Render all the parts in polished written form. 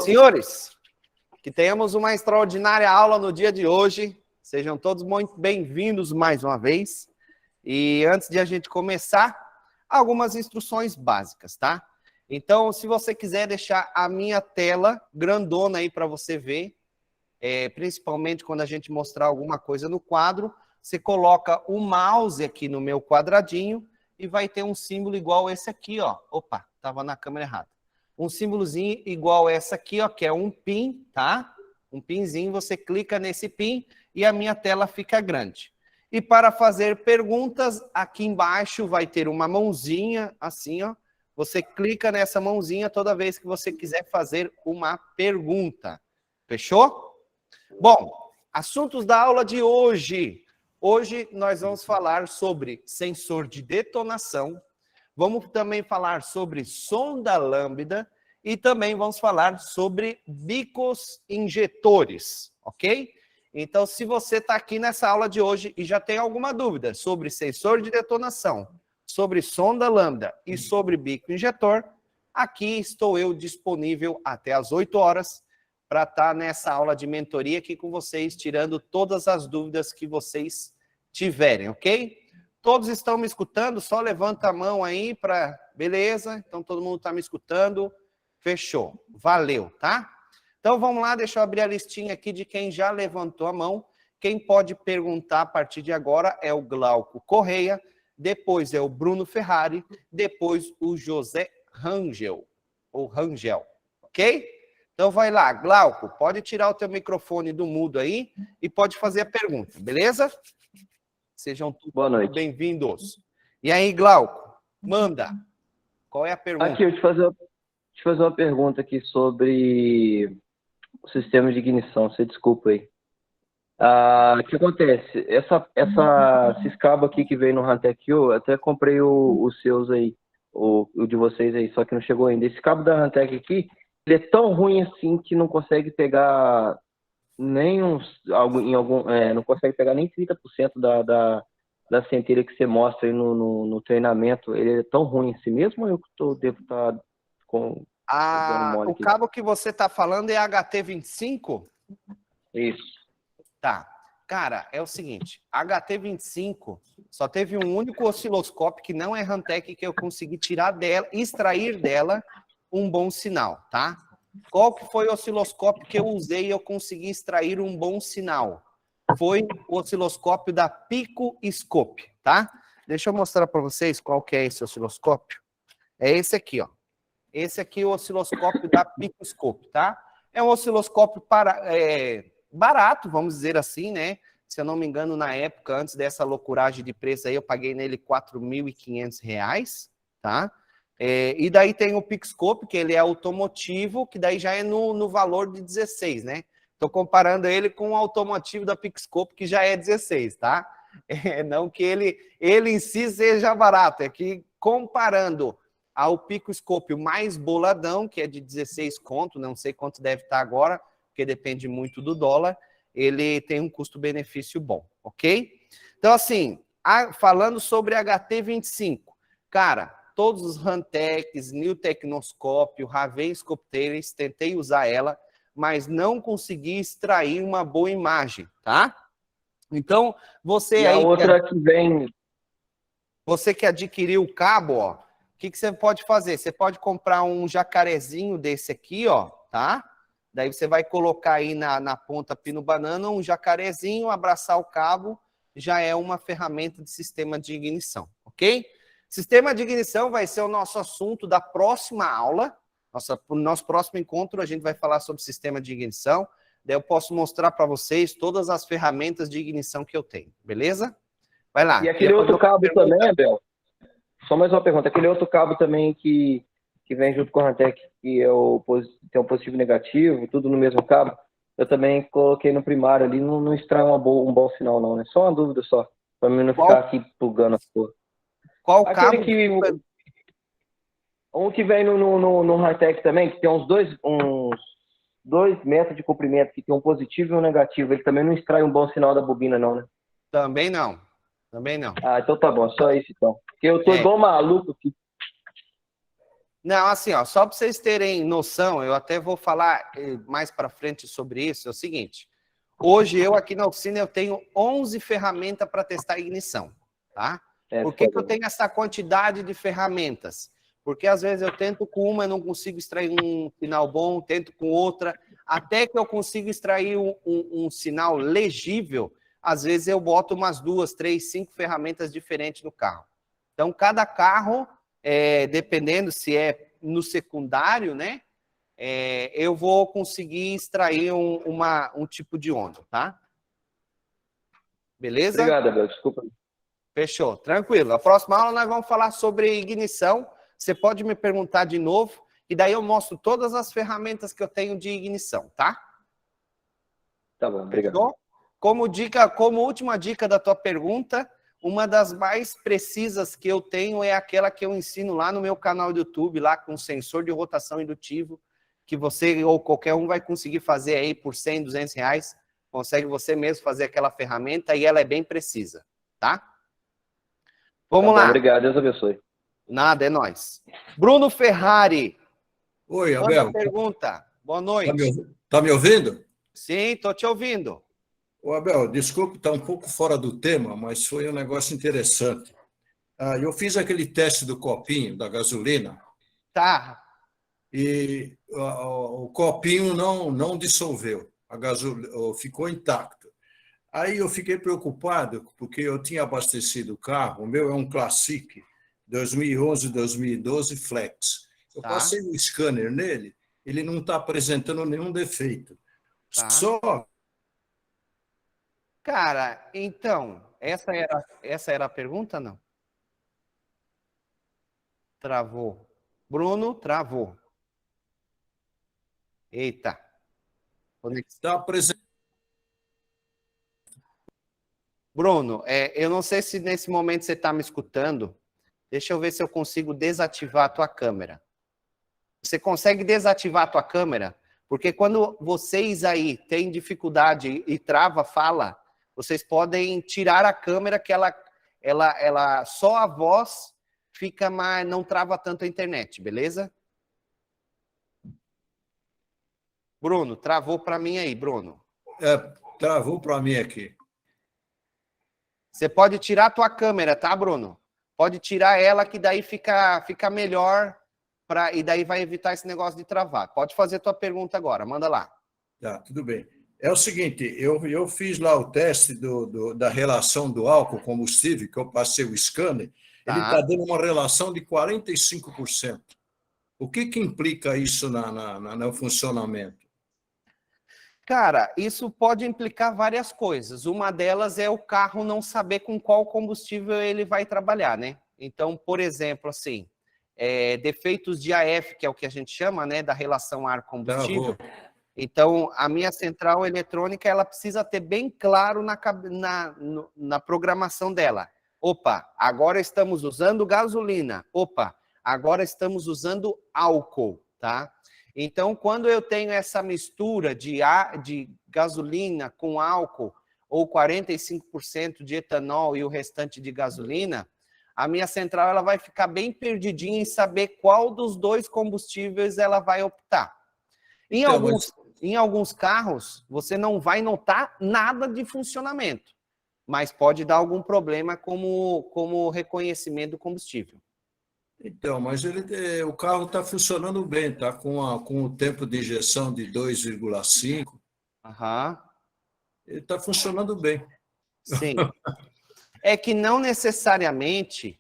Senhores, que tenhamos uma extraordinária aula no dia de hoje. Sejam todos muito bem-vindos mais uma vez. E antes de a gente começar, algumas instruções básicas, tá? Então, se você quiser deixar a minha tela grandona aí para você ver, principalmente quando a gente mostrar alguma coisa no quadro, você coloca o mouse aqui no meu quadradinho e vai ter um símbolo igual esse aqui, ó. Opa, estava na câmera errada. Um símbolozinho igual essa aqui, ó, que é um pin, tá? Um pinzinho, você clica nesse pin e a minha tela fica grande. E para fazer perguntas, aqui embaixo vai ter uma mãozinha, assim, ó. Você clica nessa mãozinha toda vez que você quiser fazer uma pergunta. Fechou? Bom, assuntos da aula de hoje. Hoje nós vamos falar sobre sensor de detonação. Vamos também falar sobre sonda lambda e também vamos falar sobre bicos injetores, ok? Então, se você está aqui nessa aula de hoje e já tem alguma dúvida sobre sensor de detonação, sobre sonda lambda e sobre bico injetor, aqui estou eu disponível até às 8 horas para estar nessa aula de mentoria aqui com vocês, tirando todas as dúvidas que vocês tiverem, ok? Todos estão me escutando? Só levanta a mão aí para... Beleza? Então, todo mundo está me escutando? Fechou. Valeu, tá? Então, vamos lá, deixa eu abrir a listinha aqui de quem já levantou a mão. Quem pode perguntar a partir de agora é o Glauco Correia, depois é o Bruno Ferrari, depois o José Rangel, ou Rangel, ok? Então, vai lá, Glauco, pode tirar o teu microfone do mudo aí e pode fazer a pergunta, beleza? Sejam todos bem-vindos. E aí, Glauco, manda. Qual é a pergunta? Aqui, deixa eu te fazer uma pergunta aqui sobre o sistema de ignição. Você desculpa aí. O que acontece? Esses cabos aqui que veio no Hantec, eu até comprei os seus aí, o de vocês aí, só que não chegou ainda. Esse cabo da Hantec aqui, ele é tão ruim assim que não consegue pegar nem não consegue pegar nem 30% da centelha que você mostra aí no treinamento. Ele é tão ruim assim mesmo, ou eu devo estar com dando mole O aqui? cabo que você está falando é HT25? Isso. Tá. Cara, é o seguinte, HT25 só teve um único osciloscópio que não é Hantec que eu consegui extrair dela um bom sinal, tá? Qual que foi o osciloscópio que eu usei e eu consegui extrair um bom sinal? Foi o osciloscópio da Picoscope, tá? Deixa eu mostrar para vocês qual que é esse osciloscópio. É esse aqui, ó. Esse aqui é o osciloscópio da Picoscope, tá? É um osciloscópio barato, vamos dizer assim, né? Se eu não me engano, na época, antes dessa loucuragem de preço aí, eu paguei nele R$4.500, tá? E daí tem o Picoscope, que ele é automotivo, que daí já é no valor de 16, né? Estou comparando ele com o automotivo da Picoscope, que já é 16, tá? Não que ele em si seja barato, é que comparando ao Picoscope mais boladão, que é de 16 conto, não sei quanto deve estar agora, porque depende muito do dólar, ele tem um custo-benefício bom, ok? Então, assim, falando sobre HT25, cara, todos os Hantecs, New Tecnoscópio, Ravenscope Taylors, tentei usar ela, mas não consegui extrair uma boa imagem, tá? Então, você e aí... a outra que vem... Você que adquiriu o cabo, ó, o que você pode fazer? Você pode comprar um jacarezinho desse aqui, ó, tá? Daí você vai colocar aí na ponta pino-banana um jacarezinho, abraçar o cabo, já é uma ferramenta de sistema de ignição, ok? Sistema de ignição vai ser o nosso assunto da próxima aula. No nosso próximo encontro, a gente vai falar sobre sistema de ignição. Daí eu posso mostrar para vocês todas as ferramentas de ignição que eu tenho, beleza? Vai lá. E aquele outro cabo também, Abel? Só mais uma pergunta. Aquele outro cabo também que vem junto com a Hantec, que tem um positivo e negativo, tudo no mesmo cabo, eu também coloquei no primário ali, não extrai um bom sinal não, né? Só uma dúvida só, para mim não ficar aqui plugando a porra. Qual aquele cabo? Um que vem no Hantec também, que tem uns 2 metros de comprimento, que tem um positivo e um negativo, ele também não extrai um bom sinal da bobina não, né? Também não. Também não. Então tá bom, só isso então. Porque eu tô igual maluco aqui. Não, assim, ó, só para vocês terem noção, eu até vou falar mais para frente sobre isso, é o seguinte. Hoje, eu aqui na oficina, eu tenho 11 ferramentas para testar a ignição, tá? Por que eu tenho essa quantidade de ferramentas? Porque às vezes eu tento com uma e não consigo extrair um sinal bom, tento com outra, até que eu consigo extrair um sinal legível, às vezes eu boto umas 2, 3, 5 ferramentas diferentes no carro. Então, cada carro, dependendo se é no secundário, né? Eu vou conseguir extrair um tipo de onda, tá? Beleza? Obrigado, Abel. Desculpa. Fechou, tranquilo. A próxima aula nós vamos falar sobre ignição. Você pode me perguntar de novo, e daí eu mostro todas as ferramentas que eu tenho de ignição, tá? Tá bom, obrigado. Fechou? Como última dica da tua pergunta, uma das mais precisas que eu tenho é aquela que eu ensino lá no meu canal do YouTube, lá com sensor de rotação indutivo, que você ou qualquer um vai conseguir fazer aí por 100, 200 reais. Consegue você mesmo fazer aquela ferramenta e ela é bem precisa, tá? Vamos lá. Obrigado, Deus abençoe. Nada, é nóis. Bruno Ferrari. Oi, Abel. Manda pergunta. Boa noite. Tá me ouvindo? Sim, estou te ouvindo. Ô, Abel, desculpe, está um pouco fora do tema, mas foi um negócio interessante. Eu fiz aquele teste do copinho, da gasolina, Tá. e o copinho não dissolveu, a gasolina ficou intacto. Aí eu fiquei preocupado, porque eu tinha abastecido o carro, o meu é um Classic 2011, 2012 Flex. Eu passei o scanner nele, ele não está apresentando nenhum defeito. Tá. Só... Cara, então, essa era a pergunta, não? Travou. Bruno, travou. Eita. Está apresentando. Bruno, eu não sei se nesse momento você está me escutando. Deixa eu ver se eu consigo desativar a tua câmera. Você consegue desativar a tua câmera? Porque quando vocês aí têm dificuldade e trava a fala, vocês podem tirar a câmera que ela só a voz fica mais, não trava tanto a internet, beleza? Bruno, travou para mim aí, Bruno. Travou para mim aqui. Você pode tirar a tua câmera, tá, Bruno? Pode tirar ela que daí fica melhor e daí vai evitar esse negócio de travar. Pode fazer a tua pergunta agora, manda lá. Tá, tudo bem. É o seguinte, eu fiz lá o teste da relação do álcool combustível, que eu passei o scanner, ele está dando uma relação de 45%. O que implica isso no funcionamento? Cara, isso pode implicar várias coisas. Uma delas é o carro não saber com qual combustível ele vai trabalhar, né? Então, por exemplo, assim, defeitos de AF, que é o que a gente chama, né, da relação ar-combustível. Então, a minha central eletrônica, ela precisa ter bem claro na programação dela. Opa, agora estamos usando gasolina. Opa, agora estamos usando álcool, tá? Então, quando eu tenho essa mistura de gasolina com álcool, ou 45% de etanol e o restante de gasolina, a minha central ela vai ficar bem perdidinha em saber qual dos dois combustíveis ela vai optar. Em alguns carros, você não vai notar nada de funcionamento, mas pode dar algum problema como reconhecimento do combustível. Então, mas o carro está funcionando bem, está com o tempo de injeção de 2,5. Ele está funcionando bem. Sim. É que não necessariamente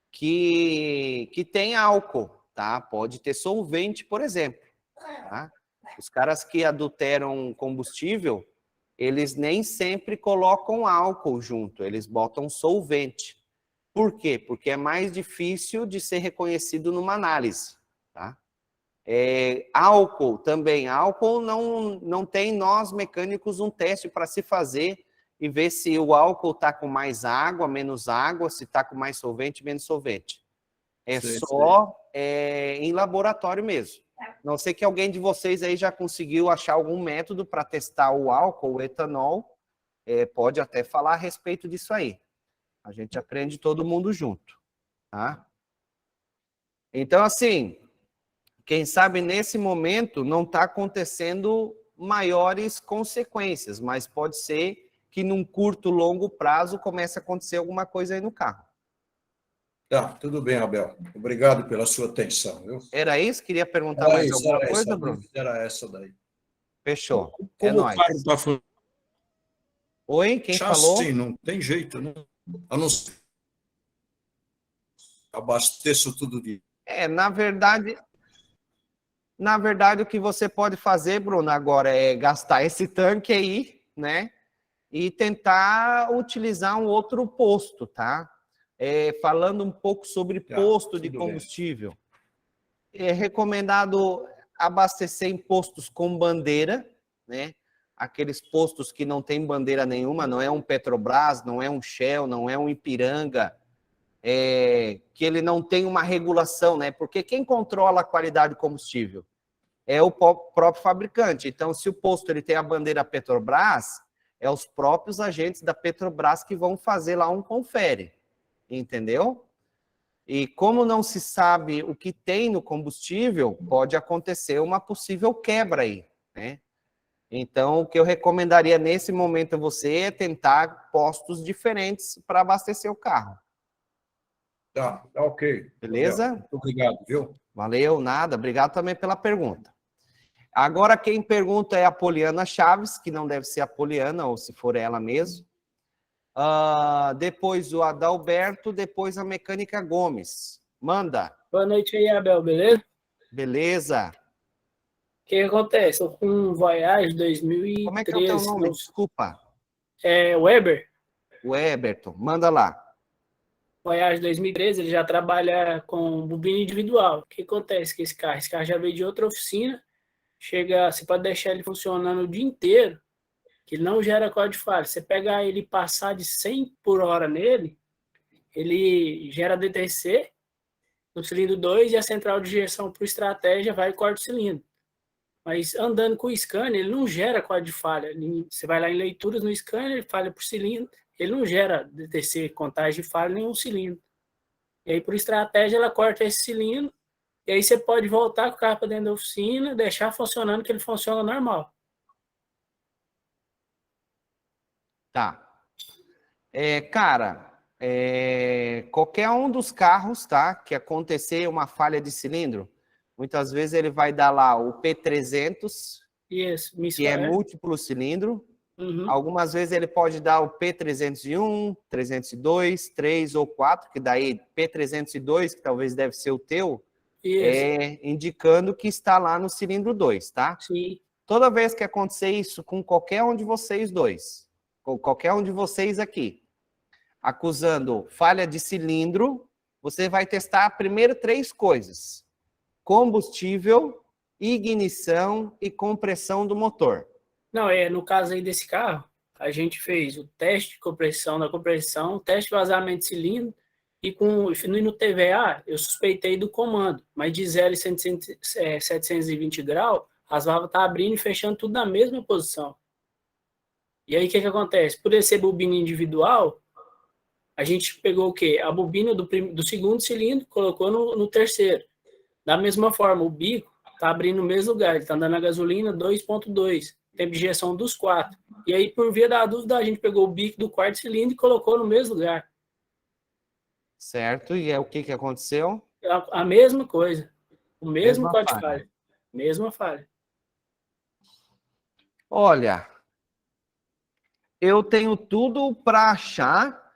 que tem álcool, tá? Pode ter solvente, por exemplo. Tá? Os caras que adulteram combustível, eles nem sempre colocam álcool junto, eles botam solvente. Por quê? Porque é mais difícil de ser reconhecido numa análise. Tá? Álcool também. Álcool não tem nós mecânicos um teste para se fazer e ver se o álcool está com mais água, menos água, se está com mais solvente, menos solvente. Só em laboratório mesmo. Não sei que alguém de vocês aí já conseguiu achar algum método para testar o álcool, o etanol. Pode até falar a respeito disso aí. A gente aprende todo mundo junto. Tá? Então, assim, Quem sabe nesse momento não está acontecendo maiores consequências, mas pode ser que num curto, longo prazo comece a acontecer alguma coisa aí no carro. Tá, tudo bem, Abel. Obrigado pela sua atenção, viu? Era isso? Queria perguntar mais alguma coisa, Bruno? Era essa daí. Fechou. É Como o nóis. carro está funcionando Oi, quem falou? assim, não tem jeito, né? A não ser abasteço tudo de. Na verdade, o que você pode fazer, Bruno, agora é gastar esse tanque aí, né? E tentar utilizar um outro posto, tá? Falando um pouco sobre posto de combustível. É recomendado abastecer em postos com bandeira, né? Aqueles postos que não tem bandeira nenhuma, não é um Petrobras, não é um Shell, não é um Ipiranga, que ele não tem uma regulação, né? Porque quem controla a qualidade do combustível é o próprio fabricante. Então, se o posto ele tem a bandeira Petrobras, é os próprios agentes da Petrobras que vão fazer lá um confere, entendeu? E como não se sabe o que tem no combustível, pode acontecer uma possível quebra aí, né? Então, o que eu recomendaria nesse momento a você é tentar postos diferentes para abastecer o carro. Tá ok. Beleza? Muito obrigado, viu? Valeu, nada. Obrigado também pela pergunta. Agora, quem pergunta é a Poliana Chaves, que não deve ser a Poliana, ou se for ela mesmo. Depois o Adalberto, depois a Mecânica Gomes. Manda. Boa noite aí, Abel, beleza? Beleza. O que acontece? Eu com um Voyage 2013. Como é que é o teu nome? Desculpa. É Weber. O Eberton. Manda lá. Voyage 2013, ele já trabalha com bobina individual. O que acontece com esse carro? Esse carro já veio de outra oficina. Você pode deixar ele funcionando o dia inteiro, que ele não gera código de falha. Você pegar ele e passar de 100 por hora nele, ele gera DTC no cilindro 2 e a central de injeção para o estratégia vai e corta o cilindro. Mas andando com o scanner, ele não gera código de falha. Você vai lá em leituras no scanner, ele falha por cilindro, ele não gera DTC, contagem de falha, nenhum cilindro. E aí, por estratégia, ela corta esse cilindro, e aí você pode voltar com o carro para dentro da oficina, deixar funcionando, que ele funciona normal. Tá. Cara, qualquer um dos carros, tá, que acontecer uma falha de cilindro, muitas vezes ele vai dar lá o P300, Isso, que é múltiplo cilindro. Uhum. Algumas vezes ele pode dar o P301, 302, 3 ou 4, que daí P302, que talvez deve ser o teu, indicando que está lá no cilindro 2, tá? Sim. Toda vez que acontecer isso com qualquer um de vocês dois, com qualquer um de vocês aqui, acusando falha de cilindro, você vai testar primeiro 3 coisas: combustível, ignição e compressão do motor. Não, no caso aí desse carro, a gente fez o teste de compressão da compressão, teste de vazamento de cilindro, e no TVA eu suspeitei do comando, mas de 0 e 720 graus, as válvulas estão abrindo e fechando tudo na mesma posição. E aí o que acontece? Por ele ser bobina individual, a gente pegou o quê? A bobina do segundo cilindro, colocou no terceiro. Da mesma forma, o bico está abrindo no mesmo lugar, ele está andando a gasolina 2.2, tempo de injeção dos 4. E aí, por via da dúvida, a gente pegou o bico do quarto cilindro e colocou no mesmo lugar. Certo, e o que aconteceu? A mesma coisa, o mesmo código de falha. Mesma falha. Olha, eu tenho tudo para achar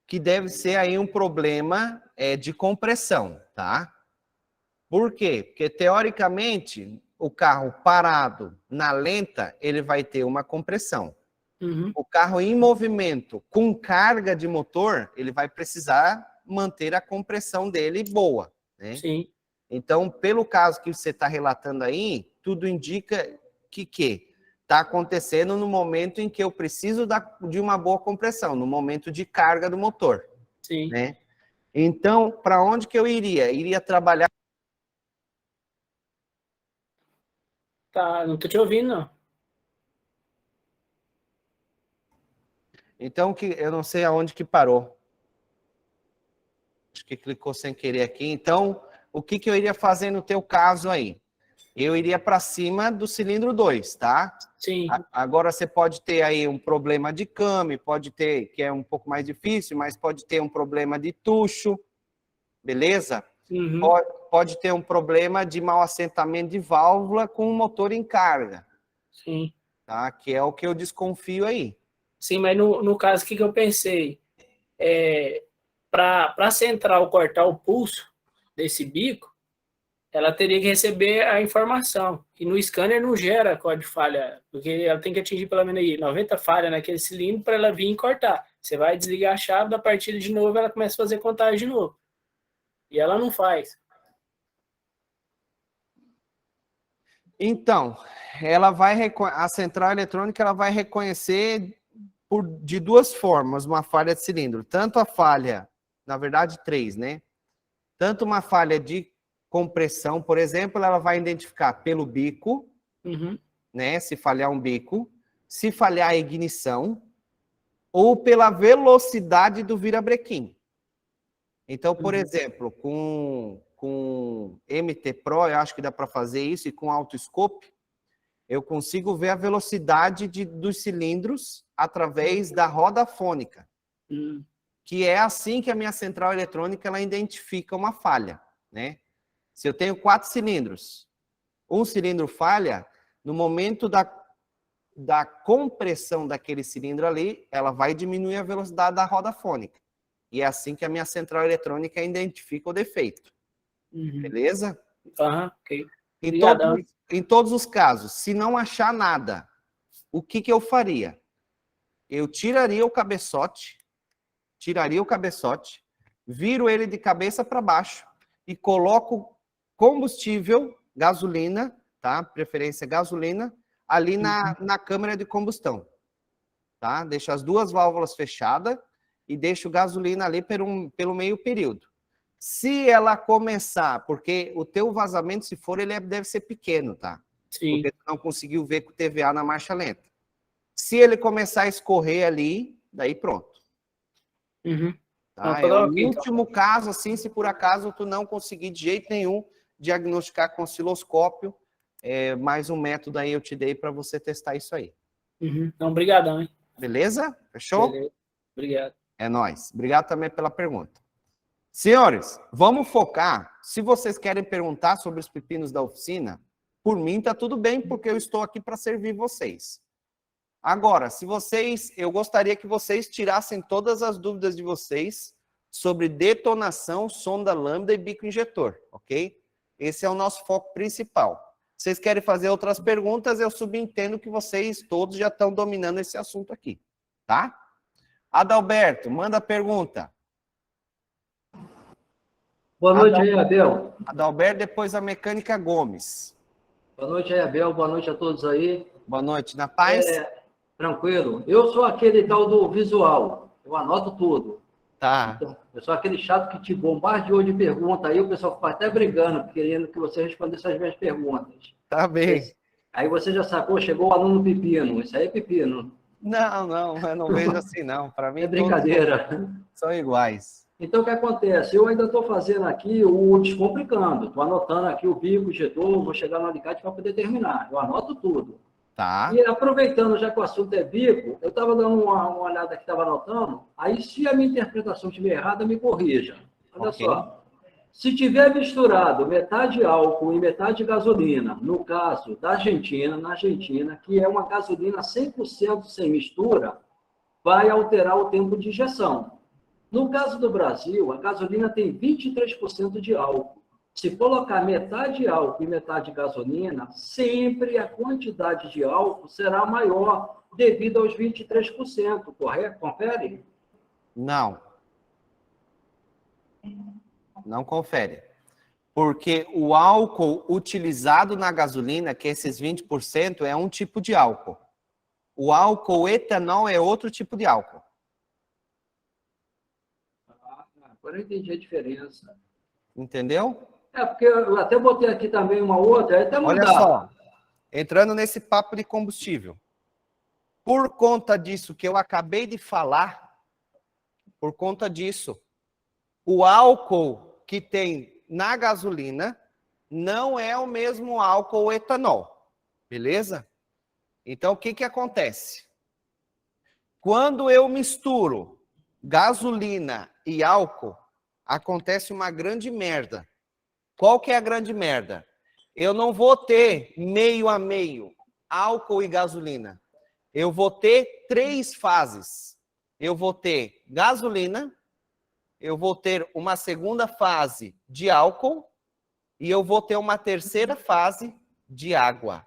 que deve ser aí um problema de compressão, tá? Por quê? Porque, teoricamente, o carro parado na lenta, ele vai ter uma compressão. Uhum. O carro em movimento, com carga de motor, ele vai precisar manter a compressão dele boa, né? Sim. Então, pelo caso que você está relatando aí, tudo indica que está acontecendo no momento em que eu preciso de uma boa compressão, no momento de carga do motor. Sim. Né? Então, para onde que eu iria? Iria trabalhar... Tá, não estou te ouvindo, não. Então, eu não sei aonde que parou. Acho que clicou sem querer aqui. Então, o que eu iria fazer no teu caso aí? Eu iria para cima do cilindro 2, tá? Sim. Agora você pode ter aí um problema de câmbio, pode ter, que é um pouco mais difícil, mas pode ter um problema de tucho, beleza? Uhum. Pode ter um problema de mau assentamento de válvula com o motor em carga, Sim. tá? Que é o que eu desconfio aí. Sim, mas no caso, o que eu pensei? Para a central cortar o pulso desse bico, ela teria que receber a informação. E no scanner não gera código de falha, porque ela tem que atingir pelo menos aí 90 falhas naquele cilindro para ela vir e cortar. Você vai desligar a chave, da partida de novo, ela começa a fazer contagem de novo. E ela não faz. Então, a central eletrônica ela vai reconhecer de duas formas uma falha de cilindro. Tanto a falha, na verdade, 3, né? Tanto uma falha de compressão, por exemplo, ela vai identificar pelo bico, né? Se falhar um bico, se falhar a ignição, ou pela velocidade do virabrequim. Então, por exemplo, com MT Pro, eu acho que dá para fazer isso, e com AutoScope, eu consigo ver a velocidade dos cilindros através da roda fônica, que é assim que a minha central eletrônica ela identifica uma falha, né? Se eu tenho 4 cilindros, um cilindro falha, no momento da compressão daquele cilindro ali, ela vai diminuir a velocidade da roda fônica. E é assim que a minha central eletrônica identifica o defeito. Beleza? Ok. Em todos os casos, se não achar nada, o que eu faria? Eu tiraria o cabeçote, viro ele de cabeça para baixo e coloco combustível, gasolina, tá? Preferência gasolina, ali na câmara de combustão, tá? Deixo as duas válvulas fechadas e deixo gasolina ali pelo meio período. Se ela começar, porque o teu vazamento, se for, ele deve ser pequeno, tá? Sim. Porque tu não conseguiu ver com o TVA na marcha lenta. Se ele começar a escorrer ali, daí pronto. Tá? É o último caso, assim, se por acaso tu não conseguir de jeito nenhum diagnosticar com osciloscópio, mais um método aí eu te dei para você testar isso aí. Então, obrigadão, hein? Beleza? Fechou? Beleza. Obrigado. É nóis. Obrigado também pela pergunta. Senhores, vamos focar. Se vocês querem perguntar sobre os pepinos da oficina, por mim tá tudo bem, porque eu estou aqui para servir vocês. Agora, eu gostaria que vocês tirassem todas as dúvidas de vocês sobre detonação, sonda lambda e bico injetor, ok? Esse é o nosso foco principal. Vocês querem fazer outras perguntas, eu subentendo que vocês todos já estão dominando esse assunto aqui, tá? Adalberto, manda a pergunta. Boa noite aí, Abel. Adalberto, depois a Mecânica Gomes. Boa noite aí, Abel. Boa noite a todos aí. Boa noite, na paz? Tranquilo. Eu sou aquele tal do visual. Eu anoto tudo. Tá. Então, eu sou aquele chato que te bombardeou de pergunta aí, o pessoal fica até brigando, querendo que você respondesse as minhas perguntas. Tá bem. Aí você já sacou, chegou o aluno pepino. Isso aí é pepino. Não, eu não vejo assim, não. Para mim, é brincadeira. Todos são iguais. Então, o que acontece? Eu ainda estou fazendo aqui o descomplicando. Estou anotando aqui o bico, o injetor, vou chegar no alicate para poder terminar. Eu anoto tudo. Tá. E aproveitando, já que o assunto é bico, eu estava dando uma olhada aqui, estava anotando, aí se a minha interpretação estiver errada, me corrija. Olha só. Se tiver misturado metade álcool e metade gasolina, no caso da Argentina, na Argentina, que é uma gasolina 100% sem mistura, vai alterar o tempo de injeção. No caso do Brasil, a gasolina tem 23% de álcool. Se colocar metade álcool e metade gasolina, sempre a quantidade de álcool será maior devido aos 23%, correto? Confere? Não. Não confere. Porque o álcool utilizado na gasolina, que é esses 20%, é um tipo de álcool. O álcool etanol é outro tipo de álcool. Agora eu entendi a diferença. Entendeu? Porque eu até botei aqui também uma outra, até mudar. Olha só, entrando nesse papo de combustível. Por conta disso que eu acabei de falar, por conta disso, o álcool que tem na gasolina não é o mesmo álcool ou etanol, beleza? Então, o que acontece? Quando eu misturo gasolina e álcool, acontece uma grande merda. Qual que é a grande merda? Eu não vou ter meio a meio, álcool e gasolina. Eu vou ter 3 fases. Eu vou ter gasolina, eu vou ter uma segunda fase de álcool e eu vou ter uma terceira fase de água.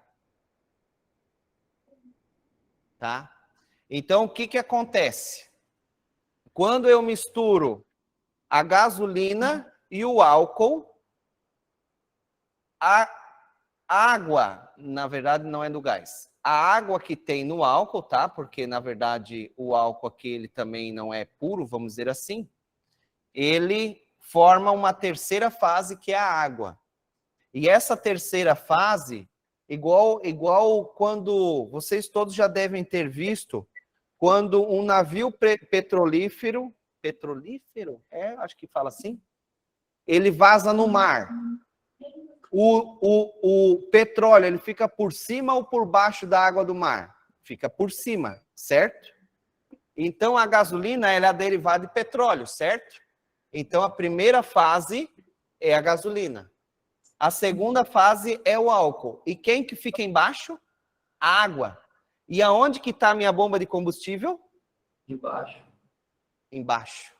Tá? Então, o que acontece? Quando eu misturo a gasolina e o álcool, a água, na verdade, não é do gás. A água que tem no álcool, tá? Porque, na verdade, o álcool aqui, ele também não é puro, vamos dizer assim. Ele forma uma terceira fase, que é a água. E essa terceira fase, igual quando vocês todos já devem ter visto, quando um navio petrolífero, acho que fala assim, ele vaza no mar. O petróleo, ele fica por cima ou por baixo da água do mar? Fica por cima, certo? Então, a gasolina, ela é derivada de petróleo, certo? Então, a primeira fase é a gasolina. A segunda fase é o álcool. E quem que fica embaixo? A água. E aonde que está a minha bomba de combustível? Embaixo. Embaixo.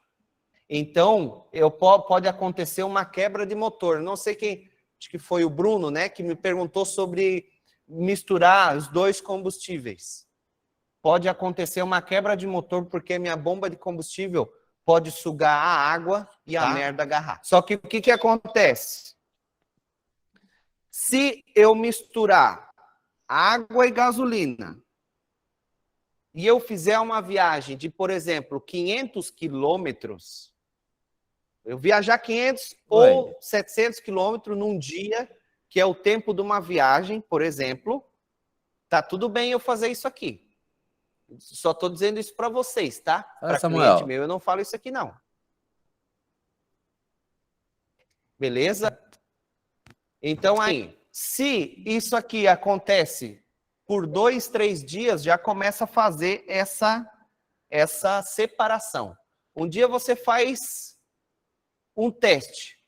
Então, pode acontecer uma quebra de motor. Não sei quem, acho que foi o Bruno, né, que me perguntou sobre misturar os 2 combustíveis. Pode acontecer uma quebra de motor porque minha bomba de combustível pode sugar a água e a merda agarrar. Só que o que acontece? Se eu misturar água e gasolina e eu fizer uma viagem de, por exemplo, 500 quilômetros, eu viajar 500 ou 700 quilômetros num dia, que é o tempo de uma viagem, por exemplo, tá tudo bem eu fazer isso aqui. Só estou dizendo isso para vocês, tá? Para cliente meu, eu não falo isso aqui, não. Beleza? Então, aí, se isso aqui acontece por 2, 3 dias, já começa a fazer essa separação. Um dia você faz um teste.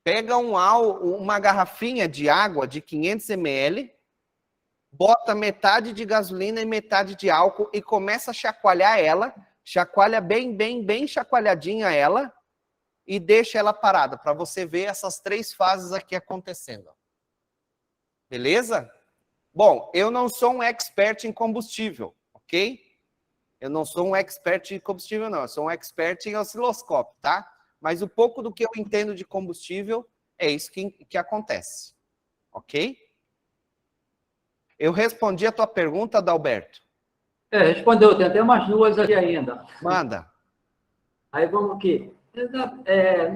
Pega uma garrafinha de água de 500 ml, bota metade de gasolina e metade de álcool e começa a chacoalhar ela, chacoalha bem chacoalhadinha ela e deixa ela parada, para você ver essas 3 fases aqui acontecendo. Beleza? Bom, eu não sou um expert em combustível, ok? Eu não sou um expert em combustível, não. Eu sou um expert em osciloscópio, tá? Mas o pouco do que eu entendo de combustível é isso que acontece, ok? Eu respondi a tua pergunta, Adalberto? Respondeu. Tem até mais 2 aqui ainda. Manda. Aí vamos aqui.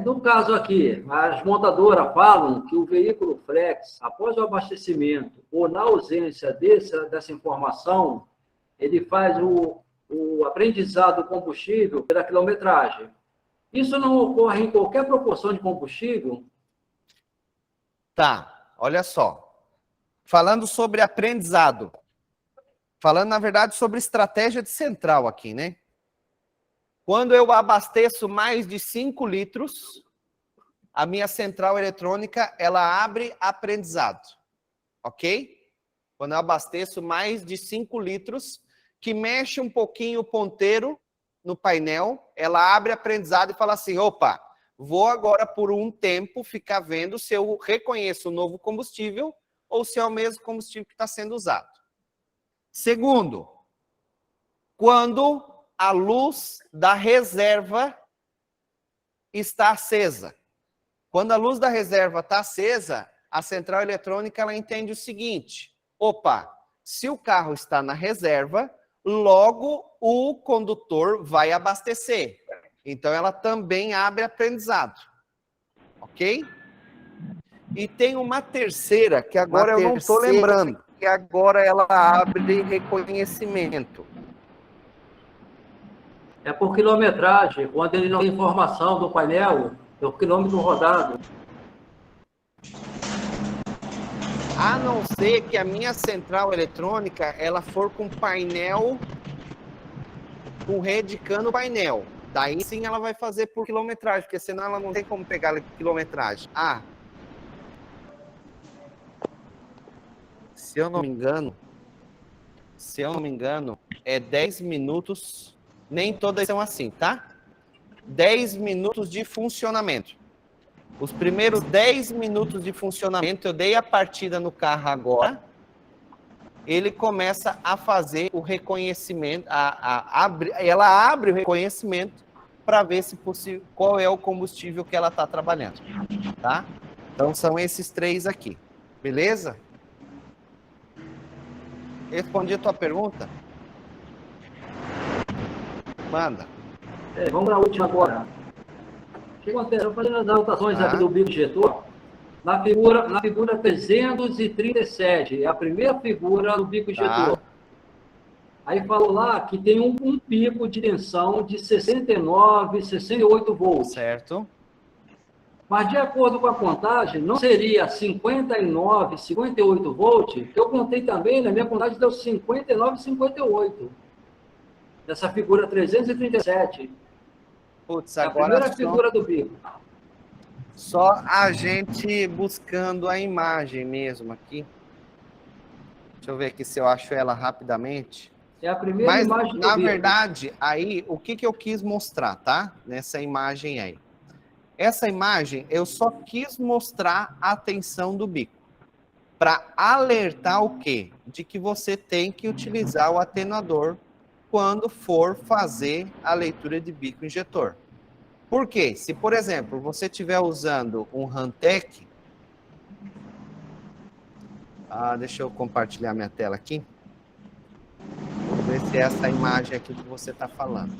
No caso aqui, as montadoras falam que o veículo flex, após o abastecimento ou na ausência dessa informação, ele faz o aprendizado do combustível pela quilometragem. Isso não ocorre em qualquer proporção de combustível? Tá, olha só. Falando sobre aprendizado. Falando, na verdade, sobre estratégia de central aqui, né? Quando eu abasteço mais de 5 litros, a minha central eletrônica, ela abre aprendizado. Ok? Quando eu abasteço mais de 5 litros, que mexe um pouquinho o ponteiro no painel, ela abre aprendizado e fala assim, opa, vou agora por um tempo ficar vendo se eu reconheço o novo combustível ou se é o mesmo combustível que está sendo usado. Segundo, quando a luz da reserva está acesa. Quando a luz da reserva está acesa, a central eletrônica ela entende o seguinte, opa, se o carro está na reserva, logo o condutor vai abastecer. Então, ela também abre aprendizado. Ok? E tem uma terceira, que agora eu não estou lembrando, que agora ela abre reconhecimento. É por quilometragem, quando ele não tem informação do painel, é o quilômetro rodado. A não ser que a minha central eletrônica ela for com painel, com rede cano painel. Daí sim ela vai fazer por quilometragem, porque senão ela não tem como pegar a quilometragem. Se eu não me engano, é 10 minutos, nem todas são assim, tá? 10 minutos de funcionamento. Os primeiros 10 minutos de funcionamento, eu dei a partida no carro agora, ele começa a fazer o reconhecimento, ela abre o reconhecimento para ver se possível, qual é o combustível que ela está trabalhando, tá? Então são esses 3 aqui, beleza? Respondi a tua pergunta? Manda. Vamos para a última agora. O que acontece? Eu fazendo as anotações aqui do bico injetor, na figura 337, é a primeira figura do bico injetor. Aí falou lá que tem um pico de tensão de 69, 68 volts. Certo. Mas, de acordo com a contagem, não seria 59, 58 volts, que eu contei também, na minha contagem deu 59, 58. Nessa figura 337. Putz, É a agora primeira figura do bico. Só a gente buscando a imagem mesmo aqui. Deixa eu ver aqui se eu acho ela rapidamente. É a primeira imagem do bico. Na verdade, aí, o que eu quis mostrar, tá? Nessa imagem aí. Essa imagem, eu só quis mostrar a tensão do bico. Para alertar o quê? De que você tem que utilizar o atenuador quando for fazer a leitura de bico injetor. Por quê? Se, por exemplo, você estiver usando um Hantec... deixa eu compartilhar minha tela aqui. Vamos ver se é essa imagem aqui que você está falando.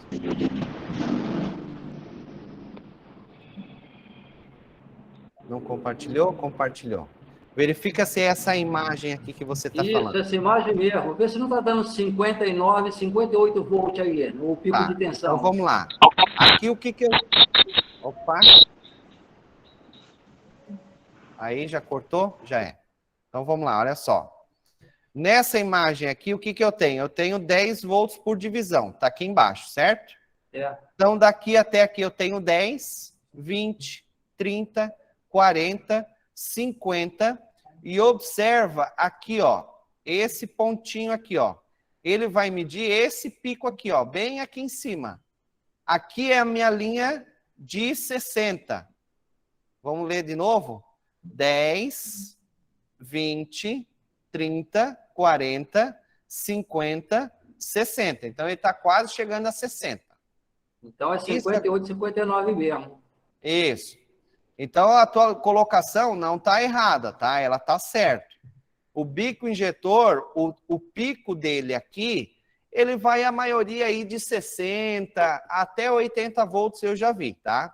Não compartilhou? Compartilhou. Verifica se é essa imagem aqui que você está falando. Isso, essa imagem mesmo. Vê se não está dando 59, 58 volts aí, no pico de tensão. Então vamos lá. Aqui o que eu... Opa. Aí já cortou? Já é. Então vamos lá, olha só. Nessa imagem aqui, o que eu tenho? Eu tenho 10 volts por divisão. Está aqui embaixo, certo? Então daqui até aqui eu tenho 10, 20, 30, 40, 50... E observa aqui, ó, esse pontinho aqui, ó. Ele vai medir esse pico aqui, ó, bem aqui em cima. Aqui é a minha linha de 60. Vamos ler de novo? 10, 20, 30, 40, 50, 60. Então, ele está quase chegando a 60. Então, é 58, 59 mesmo. Isso. Então, a tua colocação não está errada, tá? Ela está certa. O bico injetor, o pico dele aqui, ele vai a maioria aí de 60 até 80 volts, eu já vi, tá?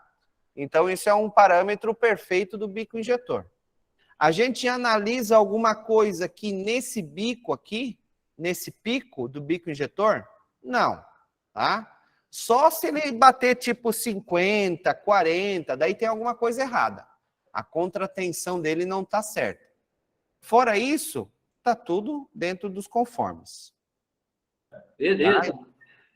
Então, isso é um parâmetro perfeito do bico injetor. A gente analisa alguma coisa aqui nesse bico aqui, nesse pico do bico injetor? Não, tá? Só se ele bater tipo 50, 40, daí tem alguma coisa errada. A contratensão dele não está certa. Fora isso, está tudo dentro dos conformes. Beleza. Tá?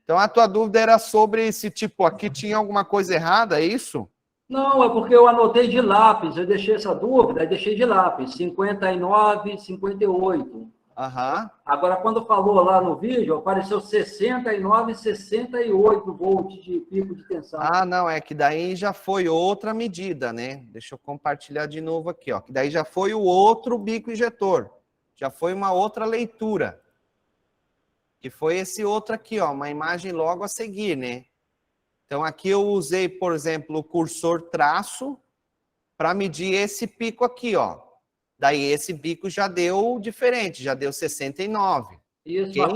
Então a tua dúvida era sobre se tipo aqui tinha alguma coisa errada, é isso? Não, é porque eu anotei de lápis, eu deixei essa dúvida, deixei de lápis, 59, 58. Agora, quando falou lá no vídeo, apareceu 69, 68 volts de pico de tensão. Não, é que daí já foi outra medida, né? Deixa eu compartilhar de novo aqui, ó. Que daí já foi o outro bico injetor. Já foi uma outra leitura. Que foi esse outro aqui, ó, uma imagem logo a seguir, né? Então, aqui eu usei, por exemplo, o cursor traço para medir esse pico aqui, ó. Daí esse bico já deu diferente, já deu 69. Isso, mas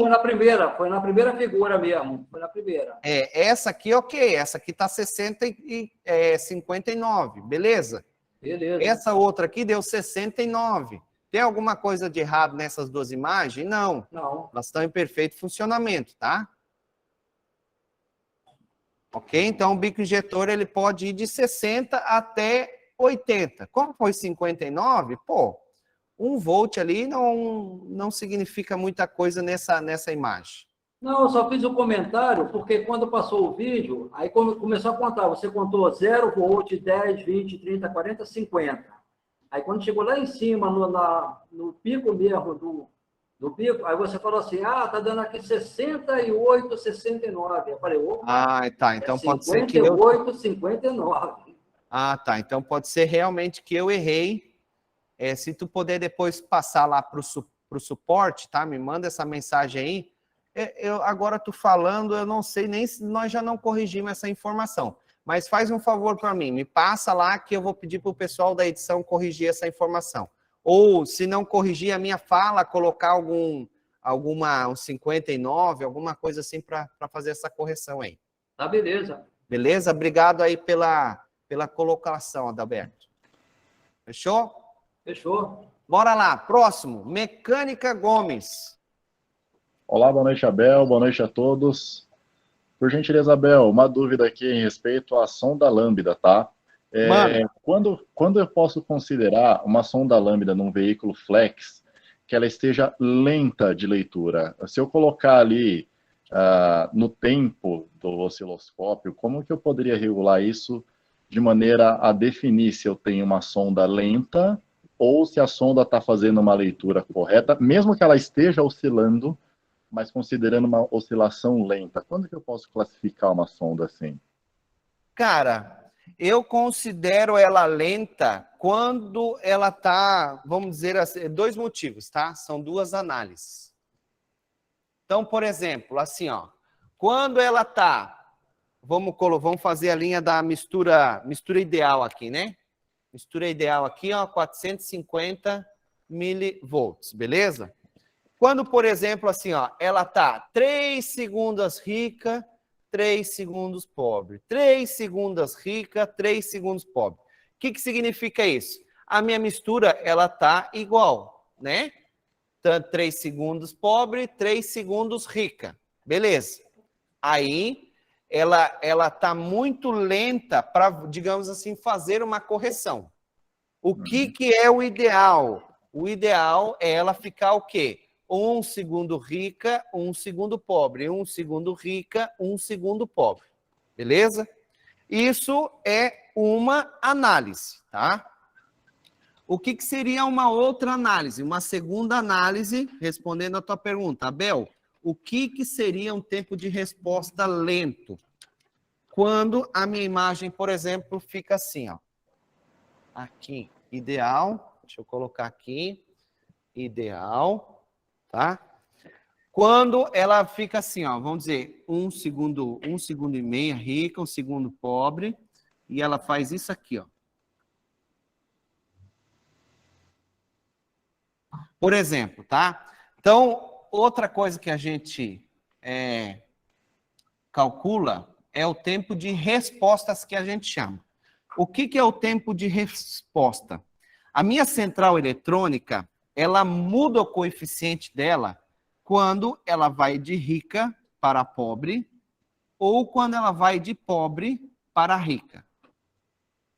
foi na primeira figura mesmo, foi na primeira. Essa aqui, ok, essa aqui tá 59, beleza? Beleza. Essa outra aqui deu 69. Tem alguma coisa de errado nessas duas imagens? Não. Não. Elas estão em perfeito funcionamento, tá? Ok? Então, o bico injetor ele pode ir de 60 até 80. Como foi 59, pô, 1 volt ali não significa muita coisa nessa imagem. Não, eu só fiz um comentário, porque quando passou o vídeo, aí começou a contar, você contou 0 volt, 10, 20, 30, 40, 50. Aí quando chegou lá em cima, no pico mesmo do pico, aí você falou assim, tá dando aqui 68, 69. Eu falei, opa, Tá, então pode ser que 58, 59. Tá, então pode ser realmente que eu errei. Se tu puder depois passar lá para o suporte, tá? Me manda essa mensagem aí. Agora tu falando, eu não sei nem se nós já não corrigimos essa informação. Mas faz um favor para mim, me passa lá que eu vou pedir para o pessoal da edição corrigir essa informação. Ou, se não corrigir a minha fala, colocar um 59, alguma coisa assim para fazer essa correção aí. Tá, beleza. Beleza? Obrigado aí pela colocação, Adalberto. Fechou? Fechou. Bora lá, próximo, Mecânica Gomes. Olá, boa noite, Abel, boa noite a todos. Por gentileza, Abel, uma dúvida aqui em respeito à sonda lambda, tá? Quando eu posso considerar uma sonda lambda num veículo flex que ela esteja lenta de leitura? Se eu colocar ali no tempo do osciloscópio, como que eu poderia regular isso de maneira a definir se eu tenho uma sonda lenta ou se a sonda está fazendo uma leitura correta, mesmo que ela esteja oscilando, mas considerando uma oscilação lenta? Quando que eu posso classificar uma sonda assim? Cara, eu considero ela lenta quando ela está, vamos dizer assim, 2 motivos, tá? São 2 análises. Então, por exemplo, assim, ó, quando ela está, vamos fazer a linha da mistura ideal aqui, né? Mistura ideal aqui, ó, 450 milivolts, beleza? Quando, por exemplo, assim, ó, ela tá 3 segundos rica, 3 segundos pobre. 3 segundos rica, 3 segundos pobre. O que significa isso? A minha mistura, ela tá igual, né? Tanto 3 segundos pobre, 3 segundos rica. Beleza. Aí, ela tá muito lenta para, digamos assim, fazer uma correção. O que é o ideal? O ideal é ela ficar o quê? 1 segundo rica, 1 segundo pobre. 1 segundo rica, 1 segundo pobre. Beleza? Isso é uma análise, tá? O que seria uma outra análise? Uma segunda análise, respondendo a tua pergunta. Abel, o que seria um tempo de resposta lento? Quando a minha imagem, por exemplo, fica assim, ó. Aqui, ideal. Deixa eu colocar aqui. Ideal. Tá? Quando ela fica assim, ó, vamos dizer, 1 segundo e meio rica, 1 segundo pobre, e ela faz isso aqui, ó. Por exemplo, tá? Então, outra coisa que a gente calcula é o tempo de respostas que a gente chama. O que é o tempo de resposta? A minha central eletrônica, ela muda o coeficiente dela quando ela vai de rica para pobre ou quando ela vai de pobre para rica.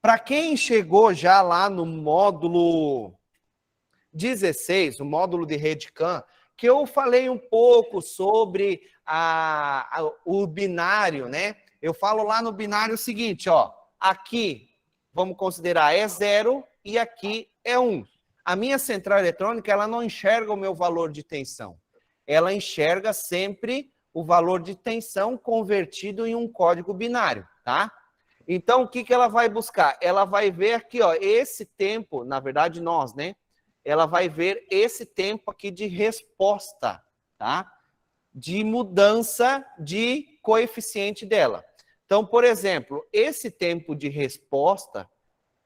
Para quem chegou já lá no módulo 16, o módulo de rede CAN, que eu falei um pouco sobre o binário, né? Eu falo lá no binário o seguinte, ó, aqui vamos considerar é 0 e aqui é 1. A minha central eletrônica, ela não enxerga o meu valor de tensão. Ela enxerga sempre o valor de tensão convertido em um código binário, tá? Então, o que ela vai buscar? Ela vai ver aqui, ó, esse tempo, na verdade nós, né? Ela vai ver esse tempo aqui de resposta, tá? De mudança de coeficiente dela. Então, por exemplo, esse tempo de resposta,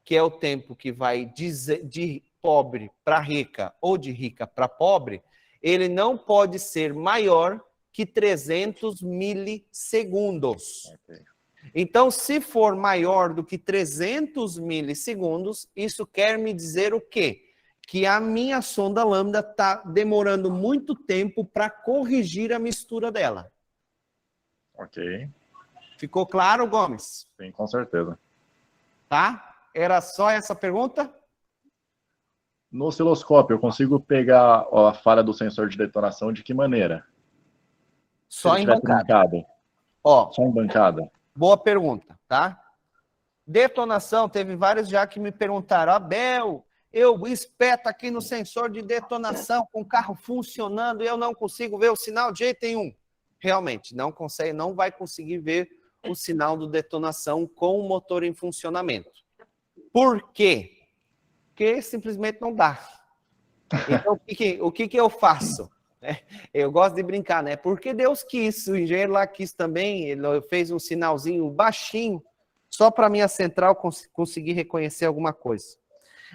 que é o tempo que vai de pobre para rica ou de rica para pobre, ele não pode ser maior que 300 milissegundos. Okay. Então, se for maior do que 300 milissegundos, isso quer me dizer o quê? Que a minha sonda lambda está demorando muito tempo para corrigir a mistura dela. Ok. Ficou claro, Gomes? Sim, com certeza. Tá? Era só essa pergunta? No osciloscópio, eu consigo pegar a falha do sensor de detonação de que maneira? Só em bancada. Trancado. Ó, Só em bancada. boa pergunta, tá? Detonação, teve vários já que me perguntaram, Abel, eu espeto aqui no sensor de detonação com o carro funcionando e eu não consigo ver o sinal de jeito nenhum. Realmente, não consegue, não vai conseguir ver o sinal de detonação com o motor em funcionamento. Por quê? Porque simplesmente não dá. Então, o que eu faço? Eu gosto de brincar, né? Porque Deus quis, o engenheiro lá quis também, ele fez um sinalzinho baixinho, só para a minha central conseguir reconhecer alguma coisa.